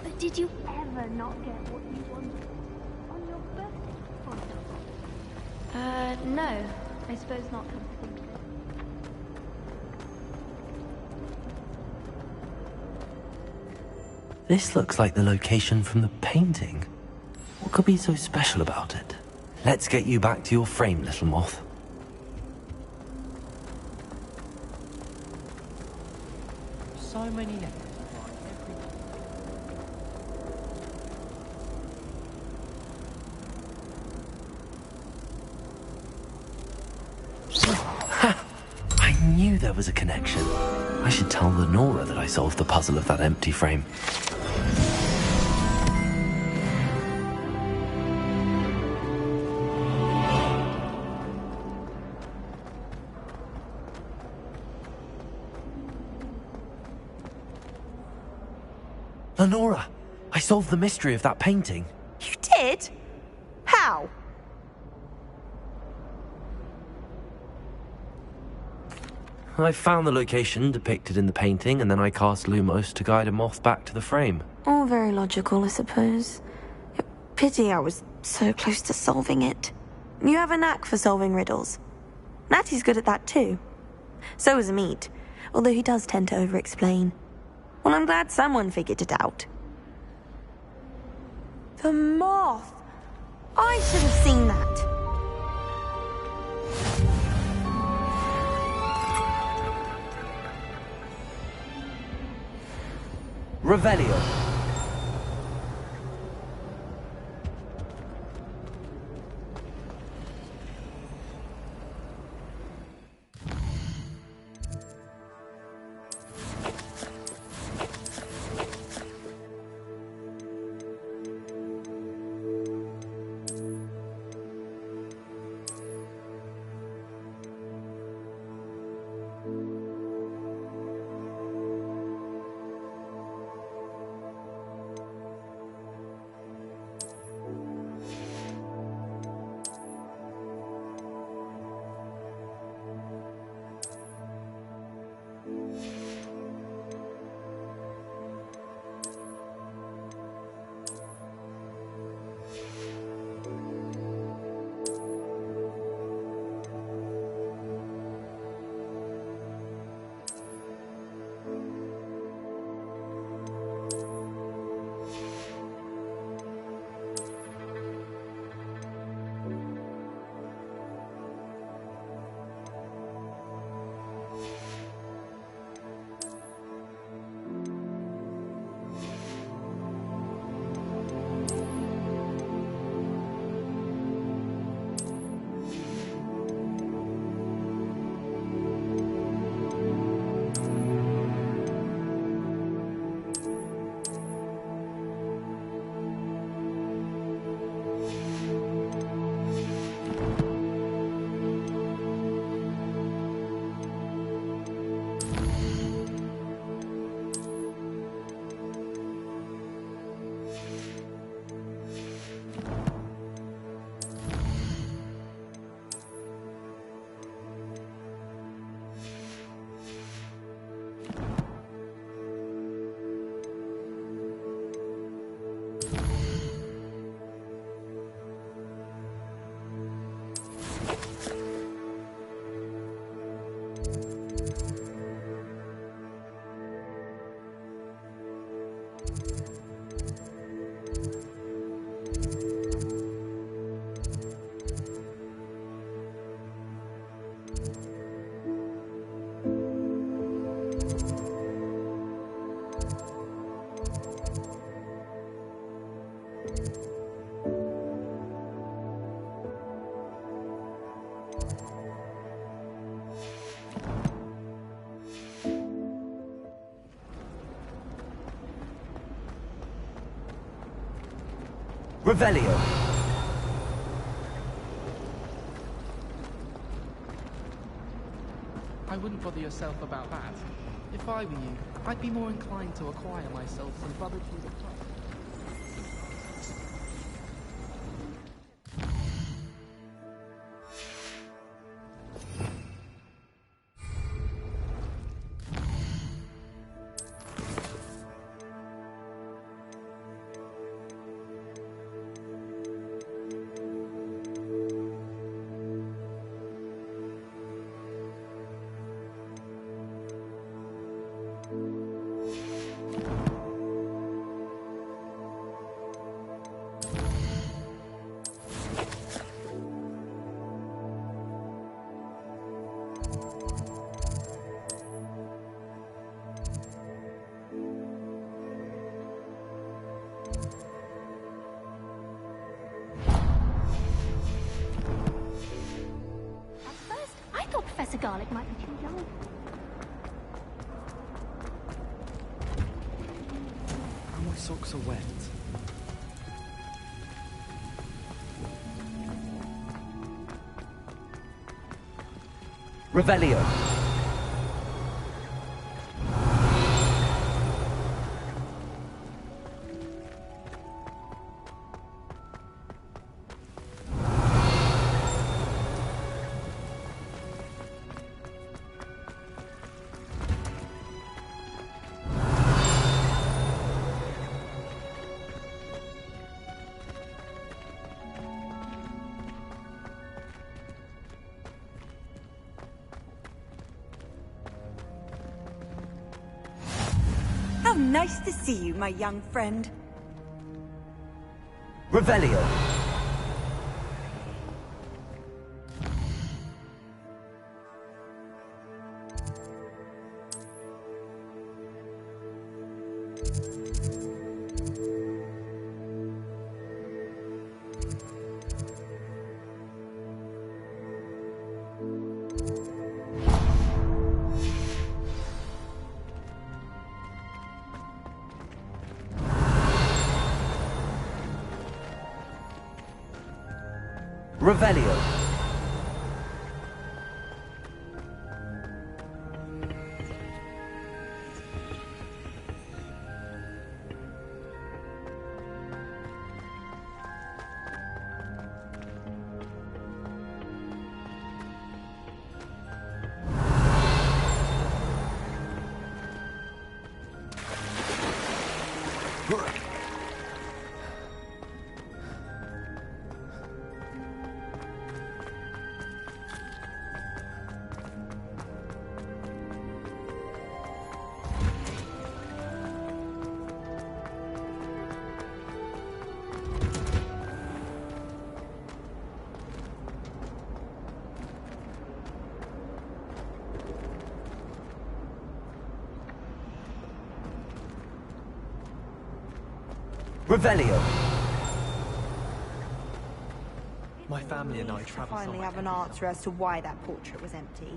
But did you ever not get what you wanted on your birthday, for example? No. I suppose not, come to think of it.
This looks like the location from the painting. What could be so special about it? Let's get you back to your frame, little moth.
So many letters applying every day.
I knew there was a connection. I should tell Lenora that I solved the puzzle of that empty frame. Lenora, I solved the mystery of that painting.
You did? How?
I found the location depicted in the painting, and then I cast Lumos to guide a moth back to the frame.
All very logical, I suppose. Pity I was so close to solving it. You have a knack for solving riddles. Natty's good at that too. So is Amit, although he does tend to over-explain. Well, I'm glad someone figured it out. The moth! I should have seen that.
Revelio. Revelio.
I wouldn't bother yourself about that. If I were you, I'd be more inclined to acquire myself some brother to the top.
Professor Garlic might be too young.
Now my socks are wet.
Revelio.
How nice to see you, my young friend.
Revelio. Revelio. Revelio.
My family and I travel
Finally have an answer as to why that portrait was empty.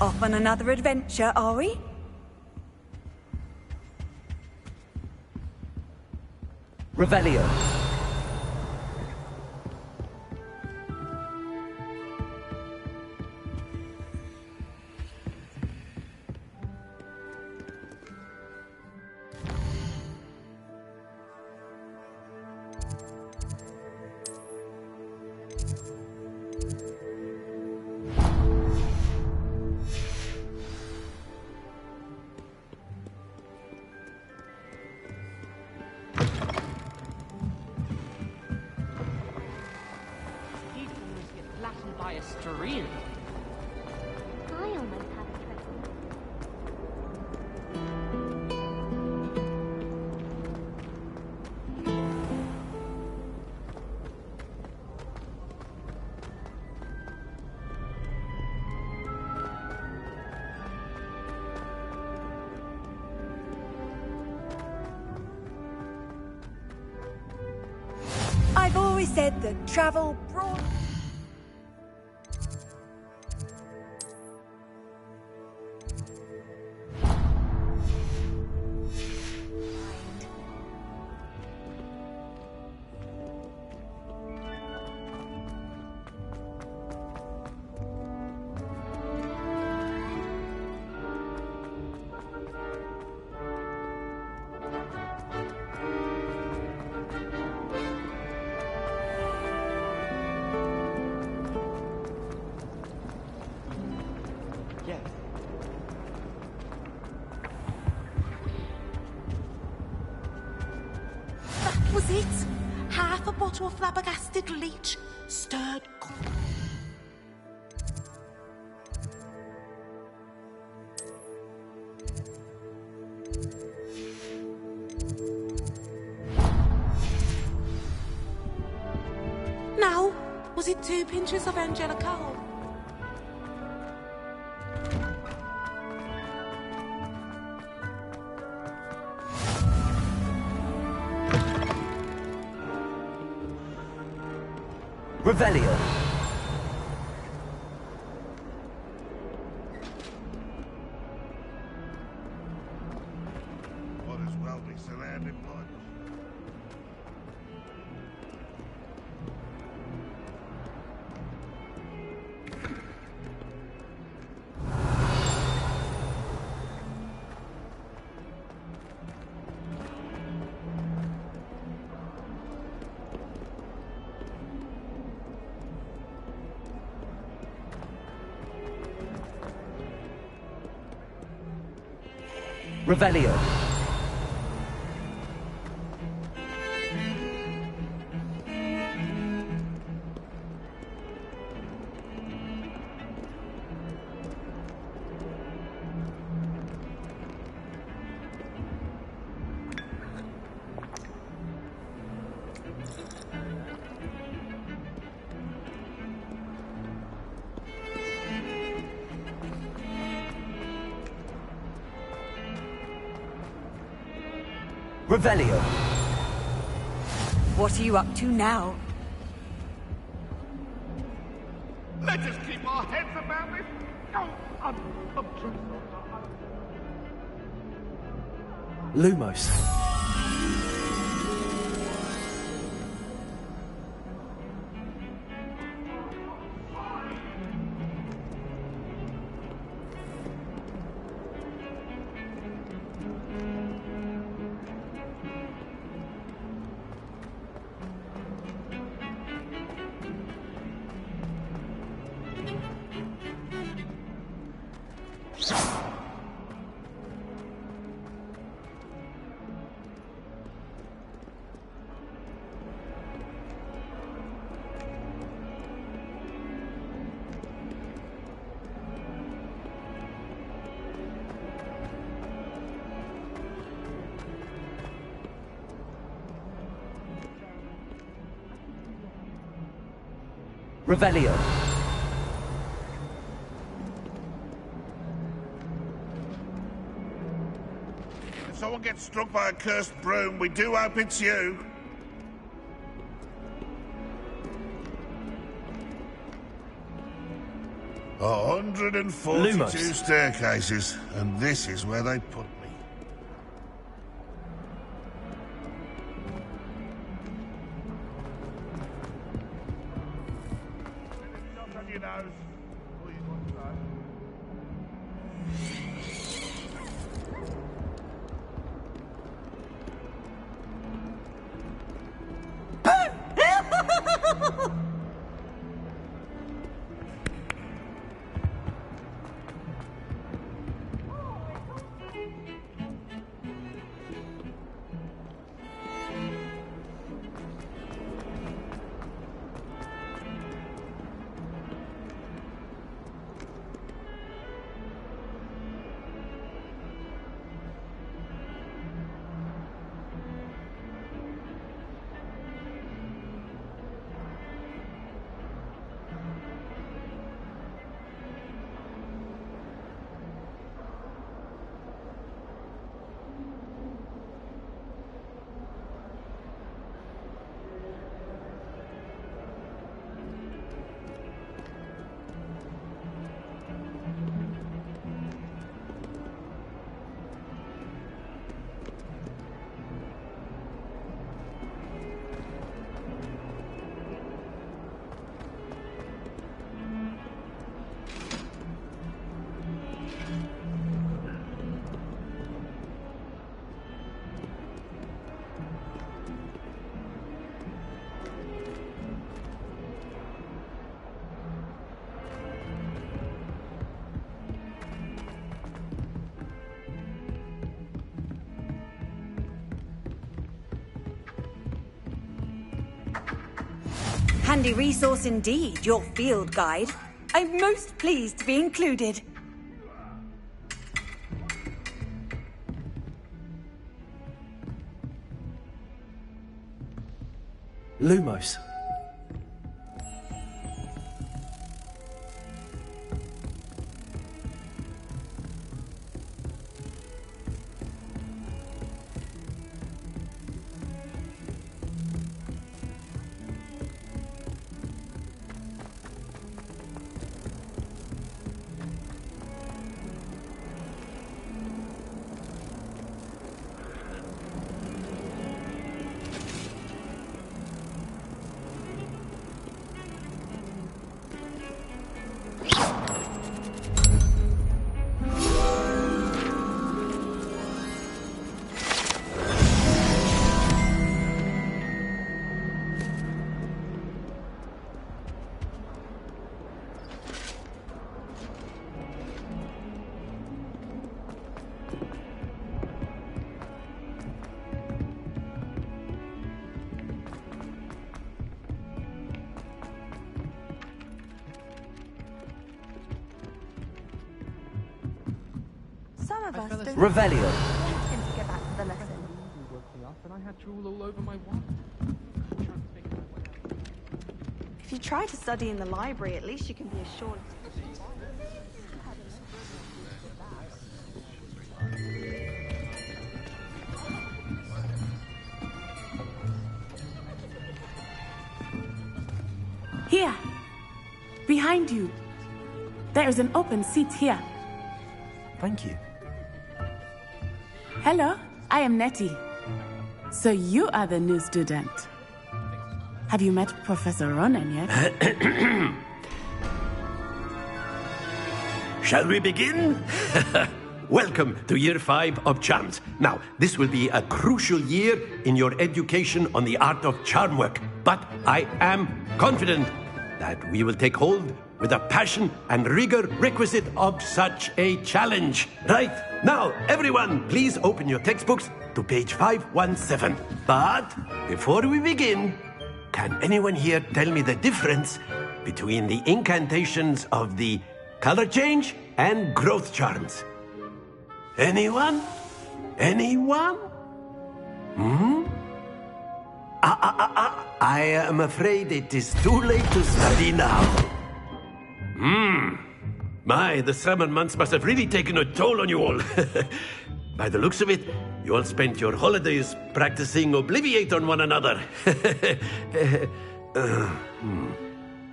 Off on another adventure, are we?
Revelio.
By a stream.
I almost had a treasure.
I've always said that travel brought...
That was it. Half a bottle of flabbergasted leech, stirred. Now, was it 2 pinches of Angelica?
Revelio.
Might as well be surrounded by...
Revelio. Revelio.
What are you up to now?
Let's just keep our heads about this. Oh, I'm just...
Lumos. Revelio.
If someone gets struck by a cursed broom, we do hope it's you. A 142
Lumos.
staircases, and this is where they put me. You know, all you want to know.
handy resource indeed, your field guide. I'm most pleased to be included.
Lumos.
Some of us don't
Revelio.
want him to go back to the lesson.
And I had drool all over my wand.
If you try to study in the library, at least you can be assured.
Here. Behind you. There is an open seat here.
Thank you.
Hello, I am Nettie. So you are the new student. Have you met Professor Ronan yet?
Shall we begin? Welcome to Year 5 of Charms. Now, this will be a crucial year in your education on the art of charm work, but I am confident that we will take hold with the passion and rigor requisite of such a challenge. Right, now, everyone, please open your textbooks to page 517. But before we begin, can anyone here tell me the difference between the incantations of the color change and growth charms? Anyone? Anyone? I am afraid it is too late to study now. My, the summer months must have really taken a toll on you all. By the looks of it, you all spent your holidays practicing Obliviate on one another.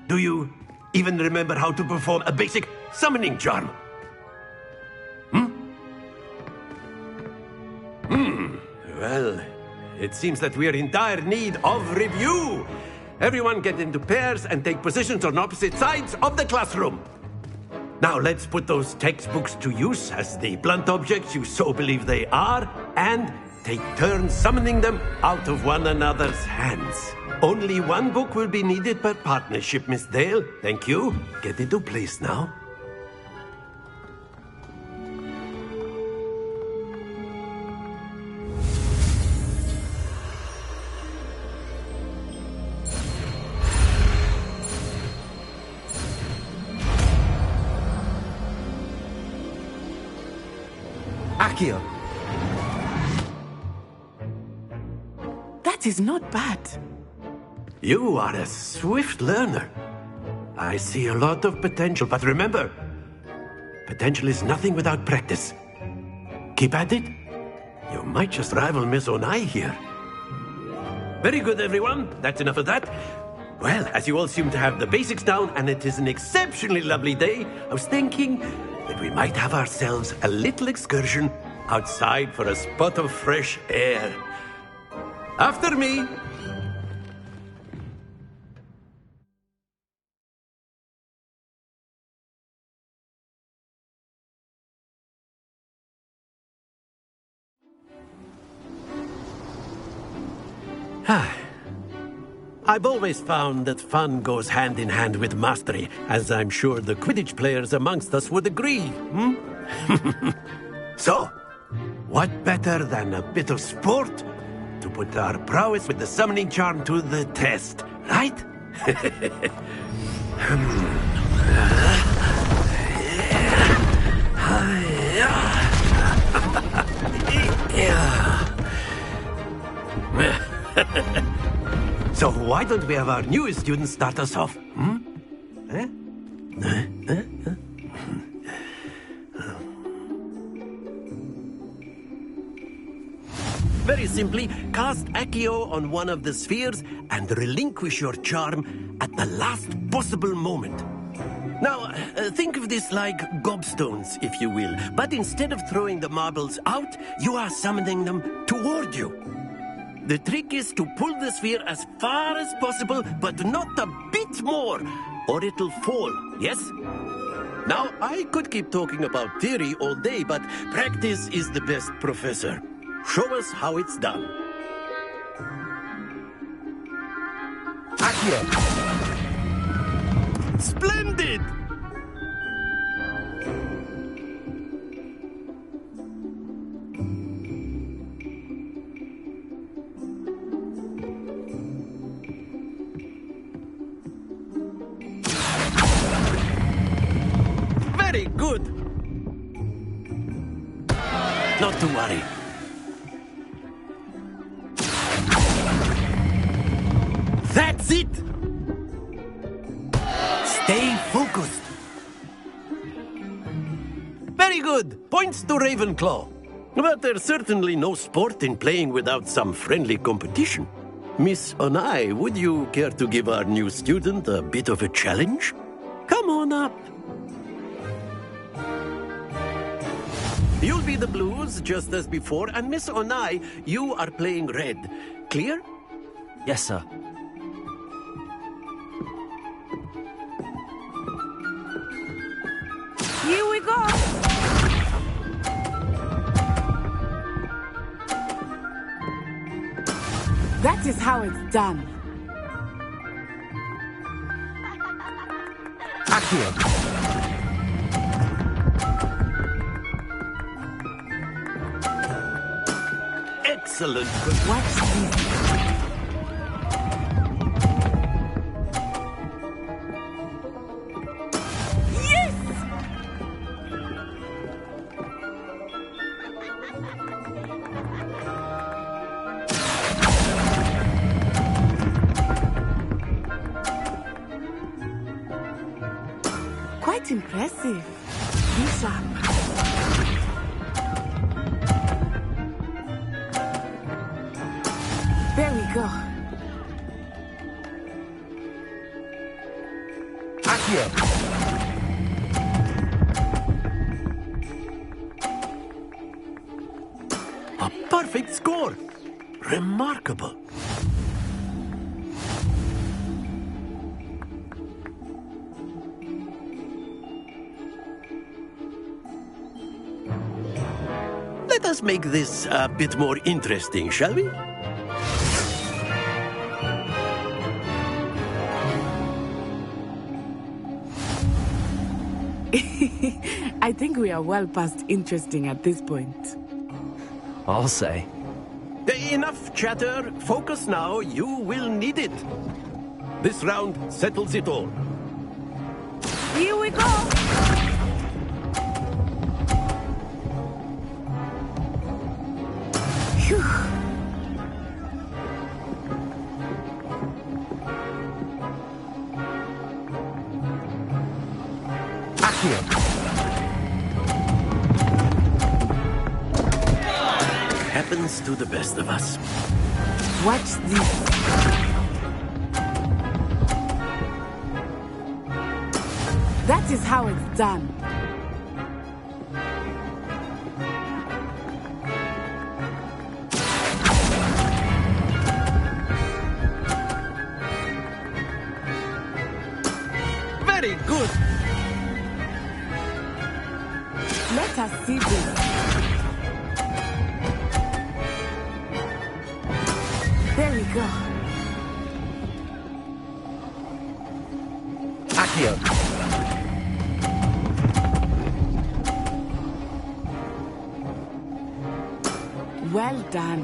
Do you even remember how to perform a basic summoning charm? Well, it seems that we are in dire need of review. Everyone get into pairs and take positions on opposite sides of the classroom. Now let's put those textbooks to use as the blunt objects you so believe they are, and take turns summoning them out of one another's hands. Only one book will be needed per partnership, Miss Dale. Thank you. Get into place now.
Accio.
That is not bad.
You are a swift learner. I see a lot of potential, but remember, potential is nothing without practice. Keep at it. You might just rival Miss Onai here. Very good, everyone. That's enough of that. Well, as you all seem to have the basics down, and it is an exceptionally lovely day, I was thinking that we might have ourselves a little excursion outside for a spot of fresh air. After me. I've always found that fun goes hand in hand with mastery, as I'm sure the Quidditch players amongst us would agree. So, what better than a bit of sport to put our prowess with the summoning charm to the test, right? So why don't we have our newest student start us off? Eh? Very simply, cast Accio on one of the spheres and relinquish your charm at the last possible moment. Now, think of this like gobstones, if you will. But instead of throwing the marbles out, you are summoning them toward you. The trick is to pull the sphere as far as possible, but not a bit more, or it'll fall, yes? Now, I could keep talking about theory all day, but practice is the best professor. Show us how it's done. Accio! Splendid! Very good! Not to worry. That's it! Stay focused. Very good. Points to Ravenclaw. But there's certainly no sport in playing without some friendly competition. Miss Onai, would you care to give our new student a bit of a challenge? Come on up. You'll be the blues, just as before, and Miss Onai, you are playing red. Clear?
Yes, sir.
Here we go! That is how it's done.
Accio. Excellent.
Watch this. Quite impressive. This up. There we go.
Accio. A perfect score. Remarkable. Let us make this a bit more interesting, shall we?
I think we are well past interesting at this point.
I'll say.
Enough chatter. Focus now. You will need it. This round settles it all.
Here we go! Phew.
Happens to the best of us.
Watch this. That is how it's done.
Very good.
Let us see this. There we go.
Accio.
Well done.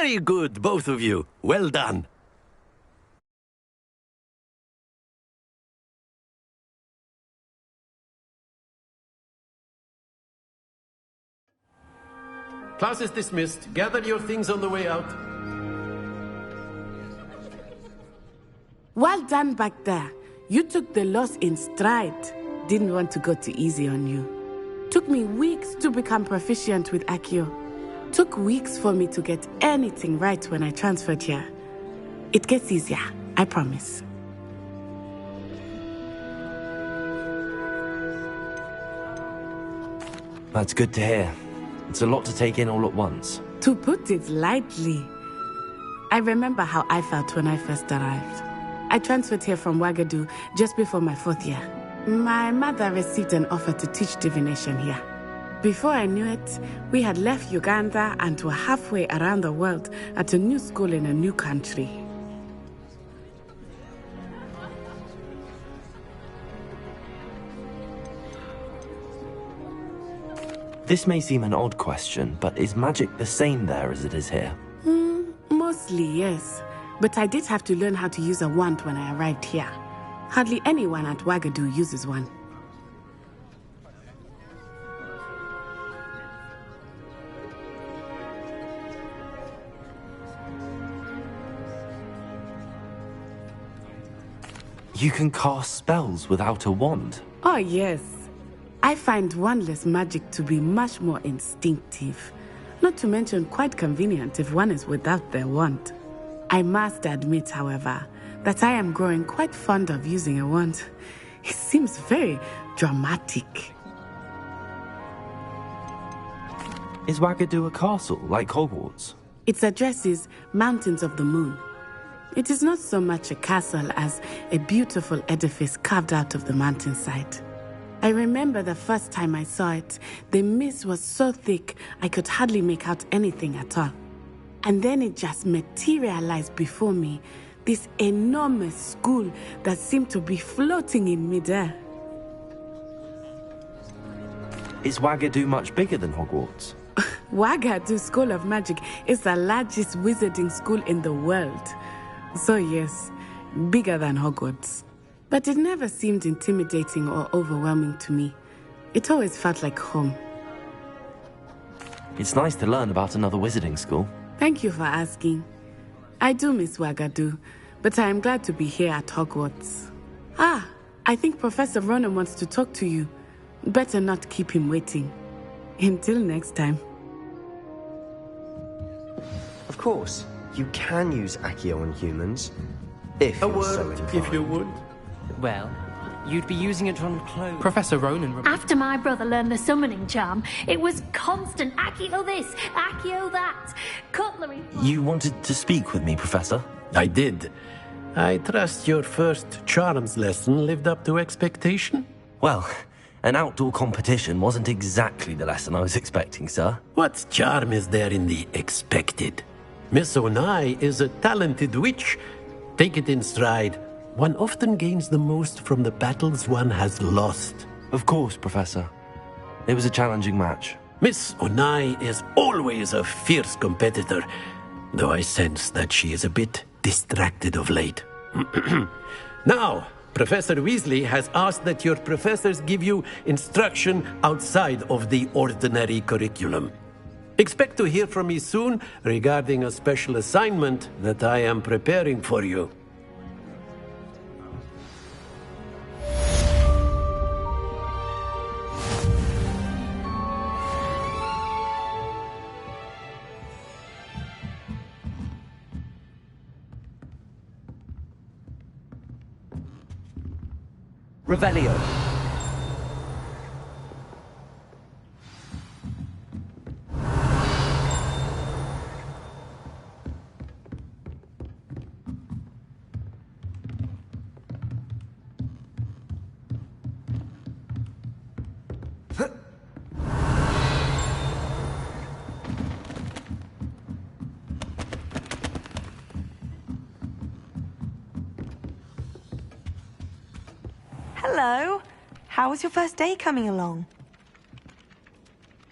Very good, both of you. Well done. Class is dismissed. Gather your things on the way out.
Well done back there. You took the loss in stride. Didn't want to go too easy on you. Took me weeks to become proficient with Accio. Took weeks for me to get anything right when I transferred here. It gets easier, I promise.
That's good to hear. It's a lot to take in all at once.
To put it lightly, I remember how I felt when I first arrived. I transferred here from Wagadu just before my 4th year. My mother received an offer to teach divination here. Before I knew it, we had left Uganda and were halfway around the world at a new school in a new country.
This may seem an odd question, but is magic the same there as it is here?
Mostly, yes. But I did have to learn how to use a wand when I arrived here. Hardly anyone at Wagadu uses one.
You can cast spells without a wand?
Oh, yes. I find wandless magic to be much more instinctive. Not to mention quite convenient if one is without their wand. I must admit, however, that I am growing quite fond of using a wand. It seems very dramatic.
Is Wagadu a castle, like Hogwarts?
Its address is Mountains of the Moon. It is not so much a castle as a beautiful edifice carved out of the mountainside. I remember the first time I saw it, the mist was so thick I could hardly make out anything at all. And then it just materialized before me, this enormous school that seemed to be floating in midair.
Is Wagadu much bigger than Hogwarts?
Wagadu School of Magic is the largest wizarding school in the world. So yes, bigger than Hogwarts. But it never seemed intimidating or overwhelming to me. It always felt like home.
It's nice to learn about another wizarding school.
Thank you for asking. I do miss Wagadu, but I am glad to be here at Hogwarts. Ah, I think Professor Ronan wants to talk to you. Better not keep him waiting. Until next time.
Of course, you can use Accio on humans, if
A
you're so
word,
inclined.
if you would.
Well, you'd be using it on clothes.
Professor Ronan...
After my brother learned the summoning charm, it was constant Accio this, Accio that, cutlery...
You wanted to speak with me, Professor?
I did. I trust your first charms lesson lived up to expectation?
Well, an outdoor competition wasn't exactly the lesson I was expecting, sir.
What charm is there in the expected? Miss Onai is a talented witch. Take it in stride. One often gains the most from the battles one has lost.
Of course, Professor. It was a challenging match.
Miss Onai is always a fierce competitor, though I sense that she is a bit distracted of late. Now, Professor Weasley has asked that your professors give you instruction outside of the ordinary curriculum. Expect to hear from me soon regarding a special assignment that I am preparing for you.
Revelio.
Hello. How was your first day coming along?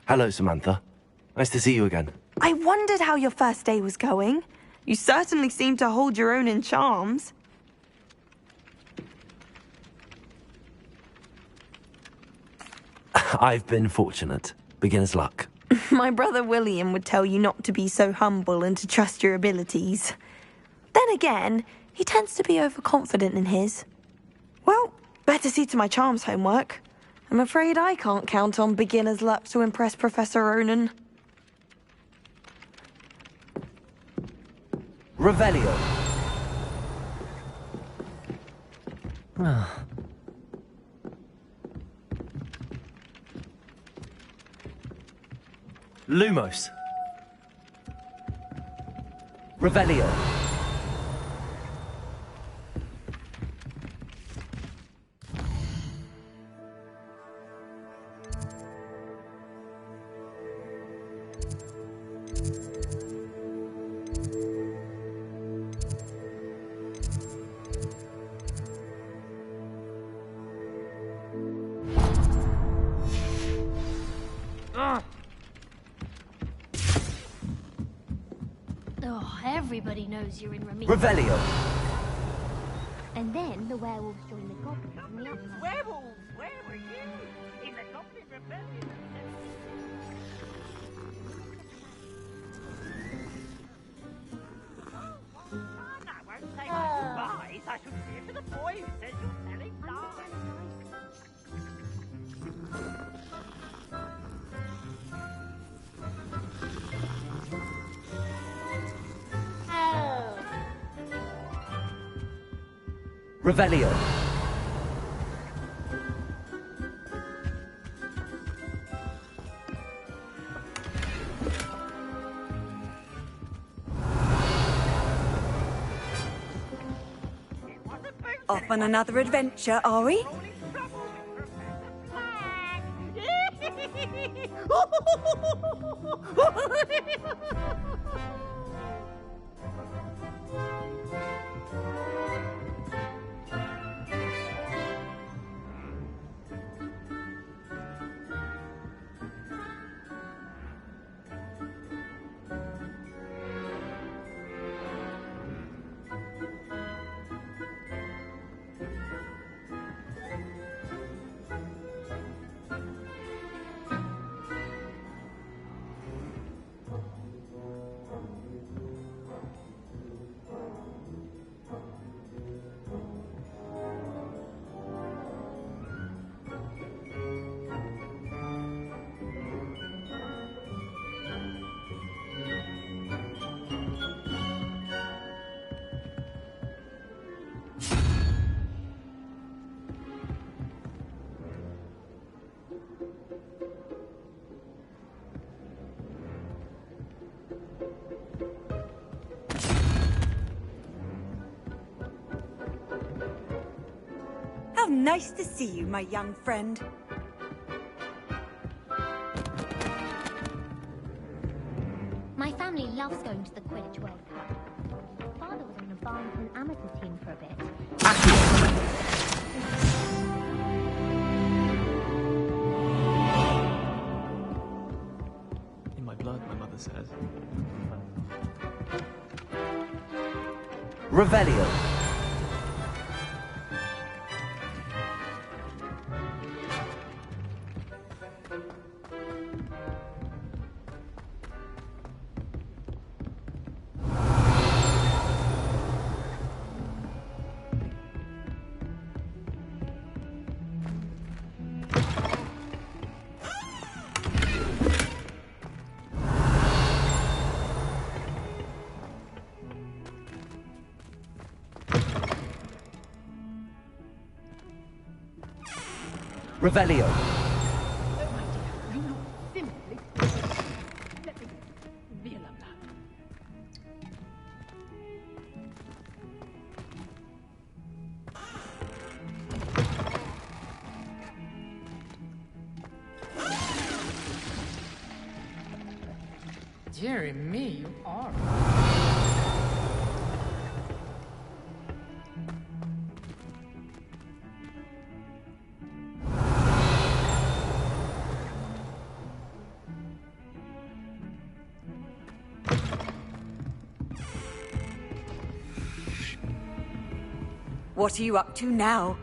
Hello, Samantha. Nice to see you again.
I wondered how your first day was going. You certainly seem to hold your own in charms.
I've been fortunate. Beginner's luck.
My brother William would tell you not to be so humble and to trust your abilities. Then again, he tends to be overconfident in his. Well, better see to my charms homework. I'm afraid I can't count on beginner's luck to impress Professor Ronan.
Revelio. Lumos. Revelio.
Oh, everybody knows you're in Ramiro.
Revelio.
And then the werewolves join the goblins on the outside.
Werewolves, where were you? In the Goblin Rebellion. I won't say my goodbyes. I should fear for the boy who says you're telling lies.
Revelio.
Off on another adventure, are we? How nice to see you, my young friend.
My family loves going to the Quidditch World Cup. Father was on the Barnton amateur team for a bit.
In my blood, my mother says.
Revelio. Revelio.
Dear me, you are.
What are you up to now?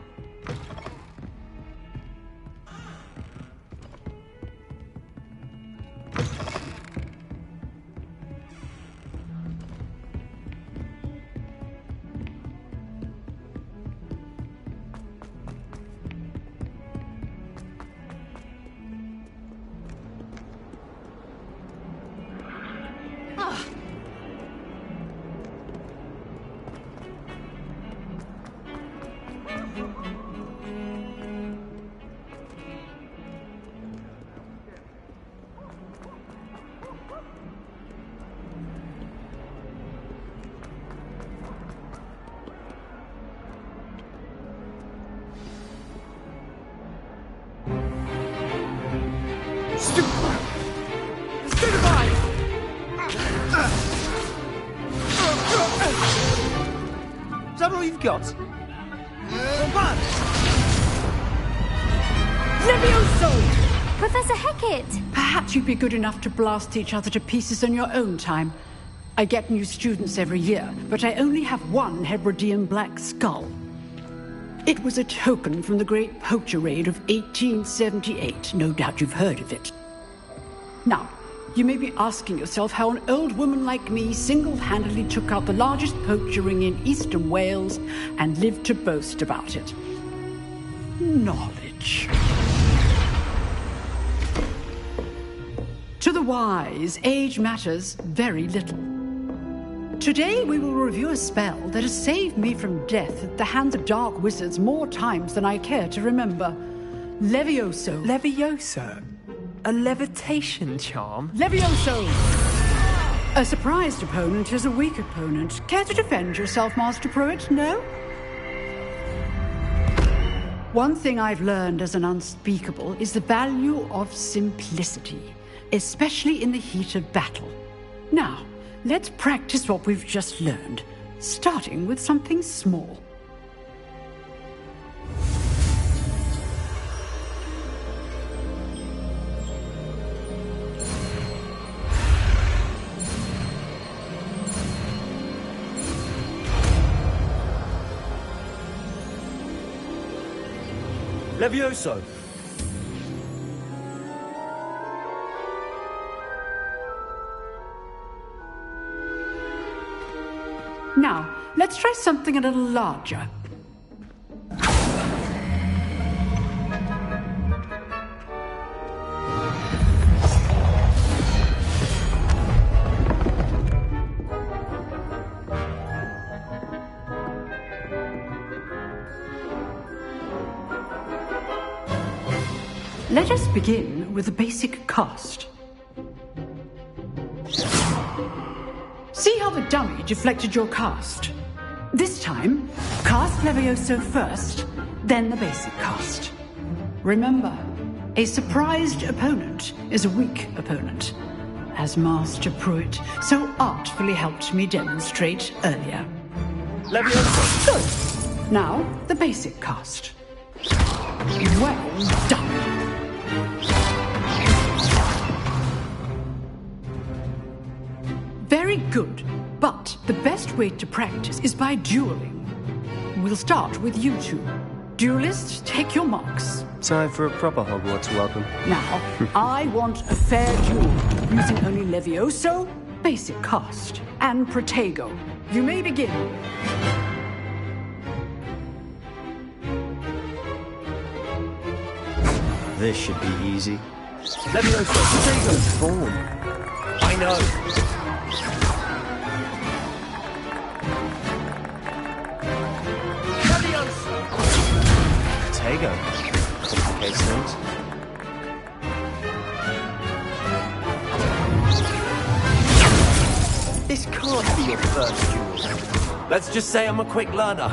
Is that all you've got?
Levioso!
Professor Hecat!
Perhaps you'd be good enough to blast each other to pieces on your own time. I get new students every year, but I only have one Hebridean black skull. It was a token from the Great Poacher Raid of 1878. No doubt you've heard of it. Now, you may be asking yourself how an old woman like me single-handedly took out the largest poacher ring in eastern Wales and lived to boast about it. Knowledge. To the wise, age matters very little. Today we will review a spell that has saved me from death at the hands of dark wizards more times than I care to remember. Levioso.
Levioso? A levitation charm?
Levioso! A surprised opponent is a weak opponent. Care to defend yourself, Master Pruitt? No? One thing I've learned as an unspeakable is the value of simplicity, especially in the heat of battle. Now, let's practice what we've just learned, starting with something small.
Levioso!
Now, let's try something a little larger. Let us begin with the basic cast. See how the dummy deflected your cast? This time, cast Levioso first, then the basic cast. Remember, a surprised opponent is a weak opponent, as Master Pruitt so artfully helped me demonstrate earlier.
Levioso!
Good. Now, the basic cast. Well done. Very good, but the best way to practice is by dueling. We'll start with you two. Duelists, take your marks.
Time for a proper Hogwarts welcome.
Now, I want a fair duel, using only Levioso, basic cast, and Protego. You may begin.
This should be easy.
Levioso, Protego!
Form.
I know.
Protego. Complicates things.
This can't be your first duel.
Let's just say I'm a quick learner.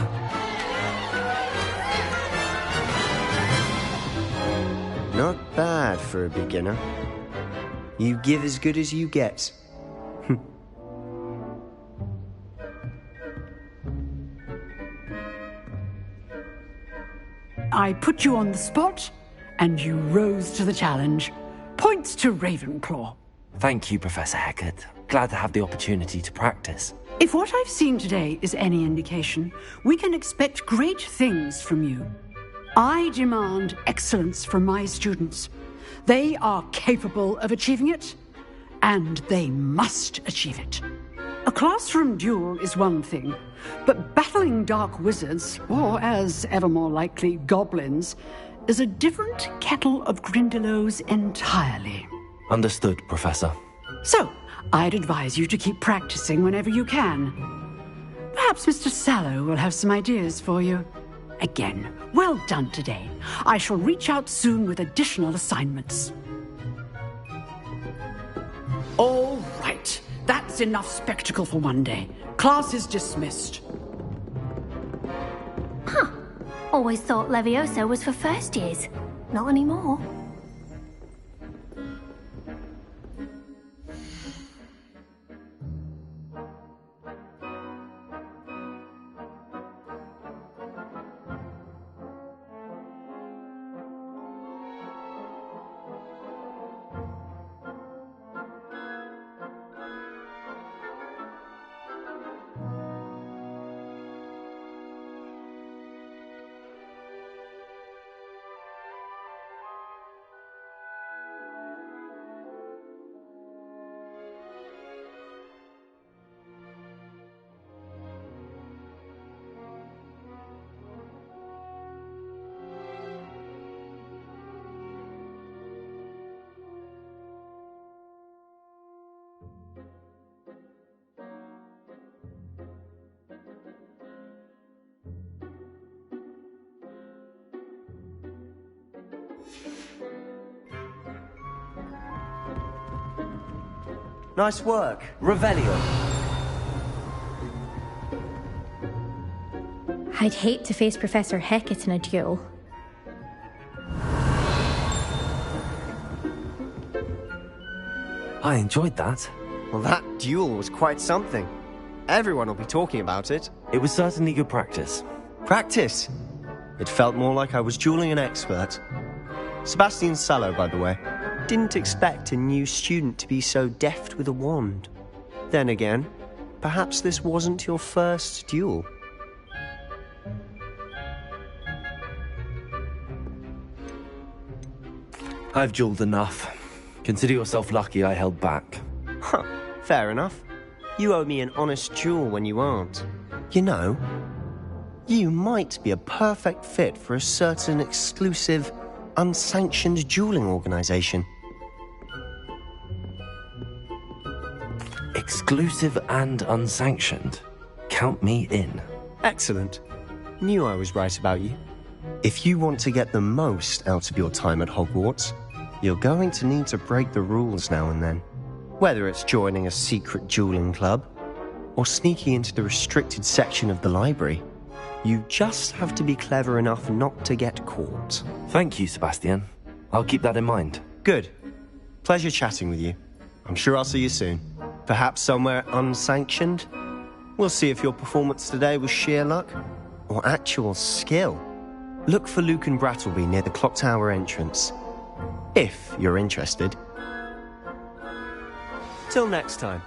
Not bad for a beginner. You give as good as you get.
I put you on the spot, and you rose to the challenge. Points to Ravenclaw.
Thank you, Professor Hecat. Glad to have the opportunity to practice.
If what I've seen today is any indication, we can expect great things from you. I demand excellence from my students. They are capable of achieving it, and they must achieve it. A classroom duel is one thing, but battling dark wizards, or as ever more likely, goblins, is a different kettle of Grindylows entirely.
Understood, Professor.
So, I'd advise you to keep practicing whenever you can. Perhaps Mr. Sallow will have some ideas for you. Again, well done today. I shall reach out soon with additional assignments. All right. That's enough spectacle for one day. Class is dismissed.
Huh. Always thought Levioso was for first years. Not anymore.
Nice work. Revelio.
I'd hate to face Professor Hecat in a duel.
I enjoyed that.
Well, that duel was quite something. Everyone will be talking about it.
It was certainly good practice.
Practice? It felt more like I was dueling an expert. Sebastian Sallow, by the way. Didn't expect a new student to be so deft with a wand. Then again, perhaps this wasn't your first duel.
I've dueled enough. Consider yourself lucky I held back.
Huh, fair enough. You owe me an honest duel when you aren't. You know, you might be a perfect fit for a certain exclusive, unsanctioned dueling organization.
Exclusive and unsanctioned? Count me in.
Excellent. Knew I was right about you. If you want to get the most out of your time at Hogwarts, you're going to need to break the rules now and then. Whether it's joining a secret dueling club, or sneaking into the restricted section of the library, you just have to be clever enough not to get caught.
Thank you, Sebastian. I'll keep that in mind.
Good. Pleasure chatting with you. I'm sure I'll see you soon. Perhaps somewhere unsanctioned? We'll see if your performance today was sheer luck or actual skill. Look for Luke and Brattleby near the clock tower entrance, if you're interested. Till next time.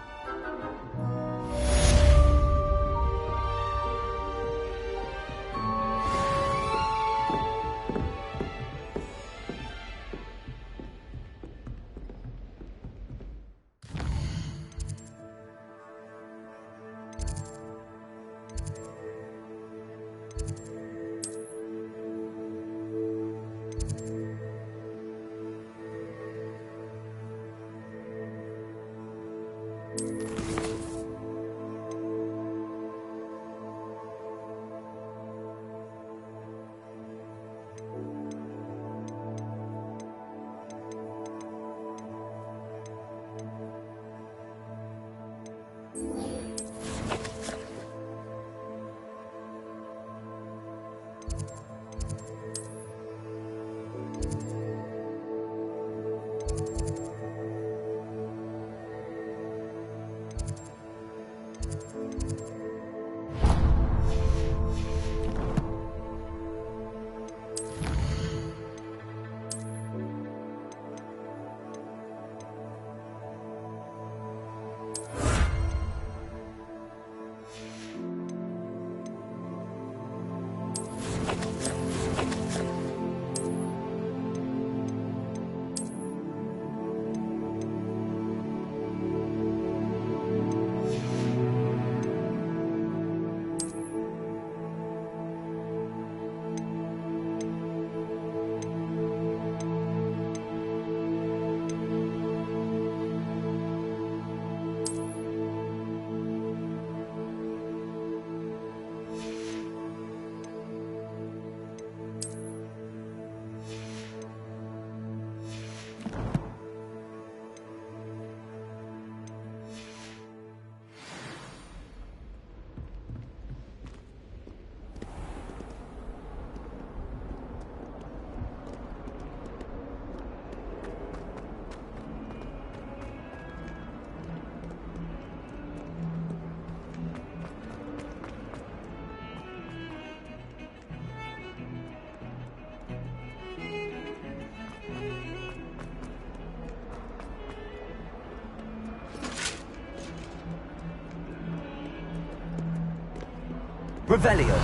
Revelio.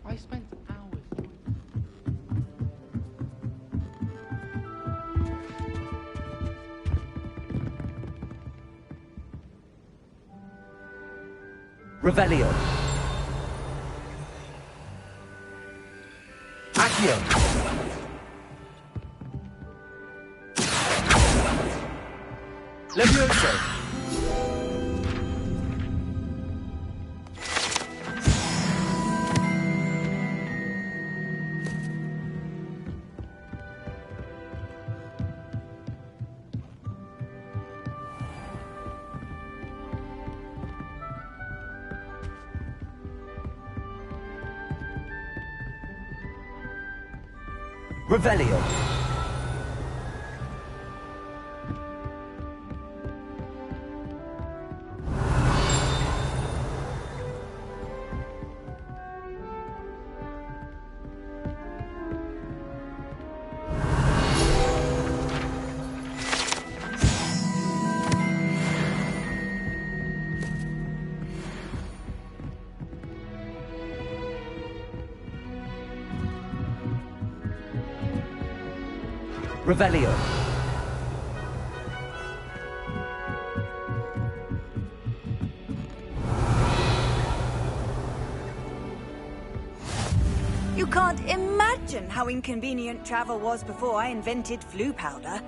I spent hours.
Revelio. Accio. Levioso. Revelio. Revelio.
You can't imagine how inconvenient travel was before I invented flu powder.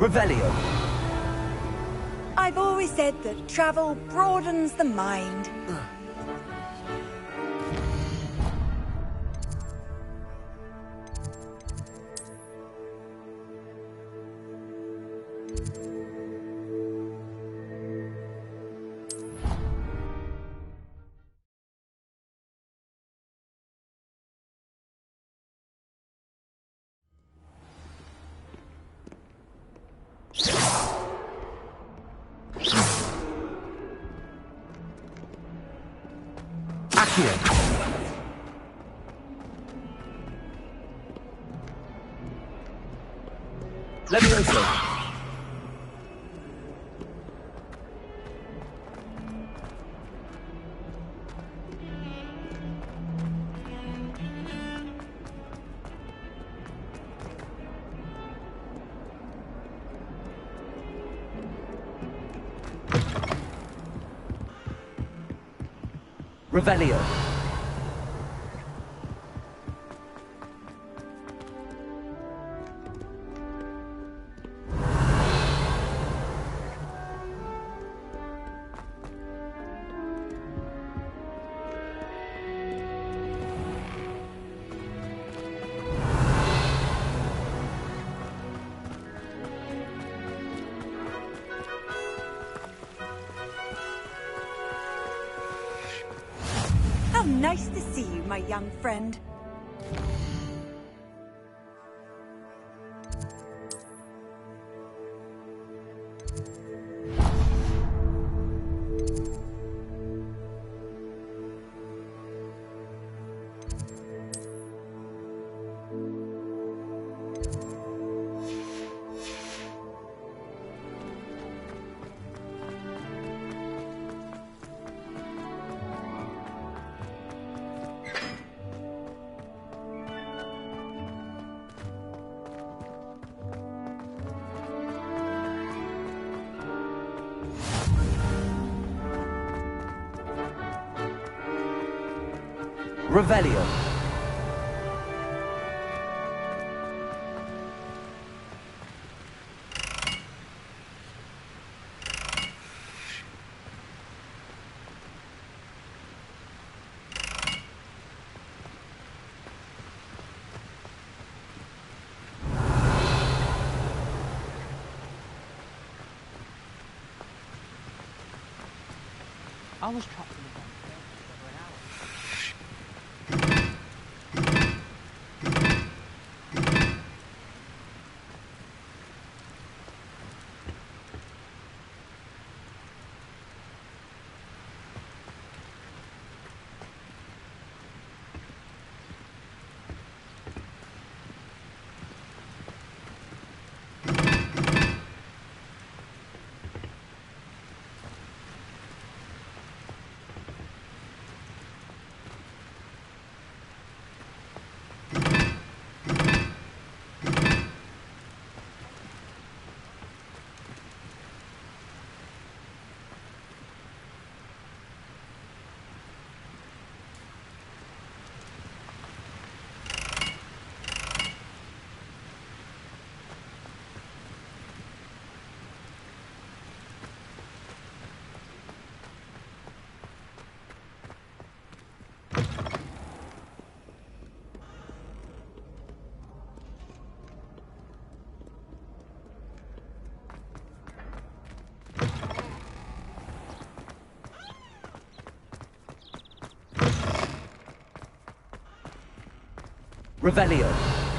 Revelio. I've always said that travel broadens the mind.
Levioso. Revelio.
How nice to see you, my young friend.
Revelio.
I was trapped in the bomb for an hour. Revelio.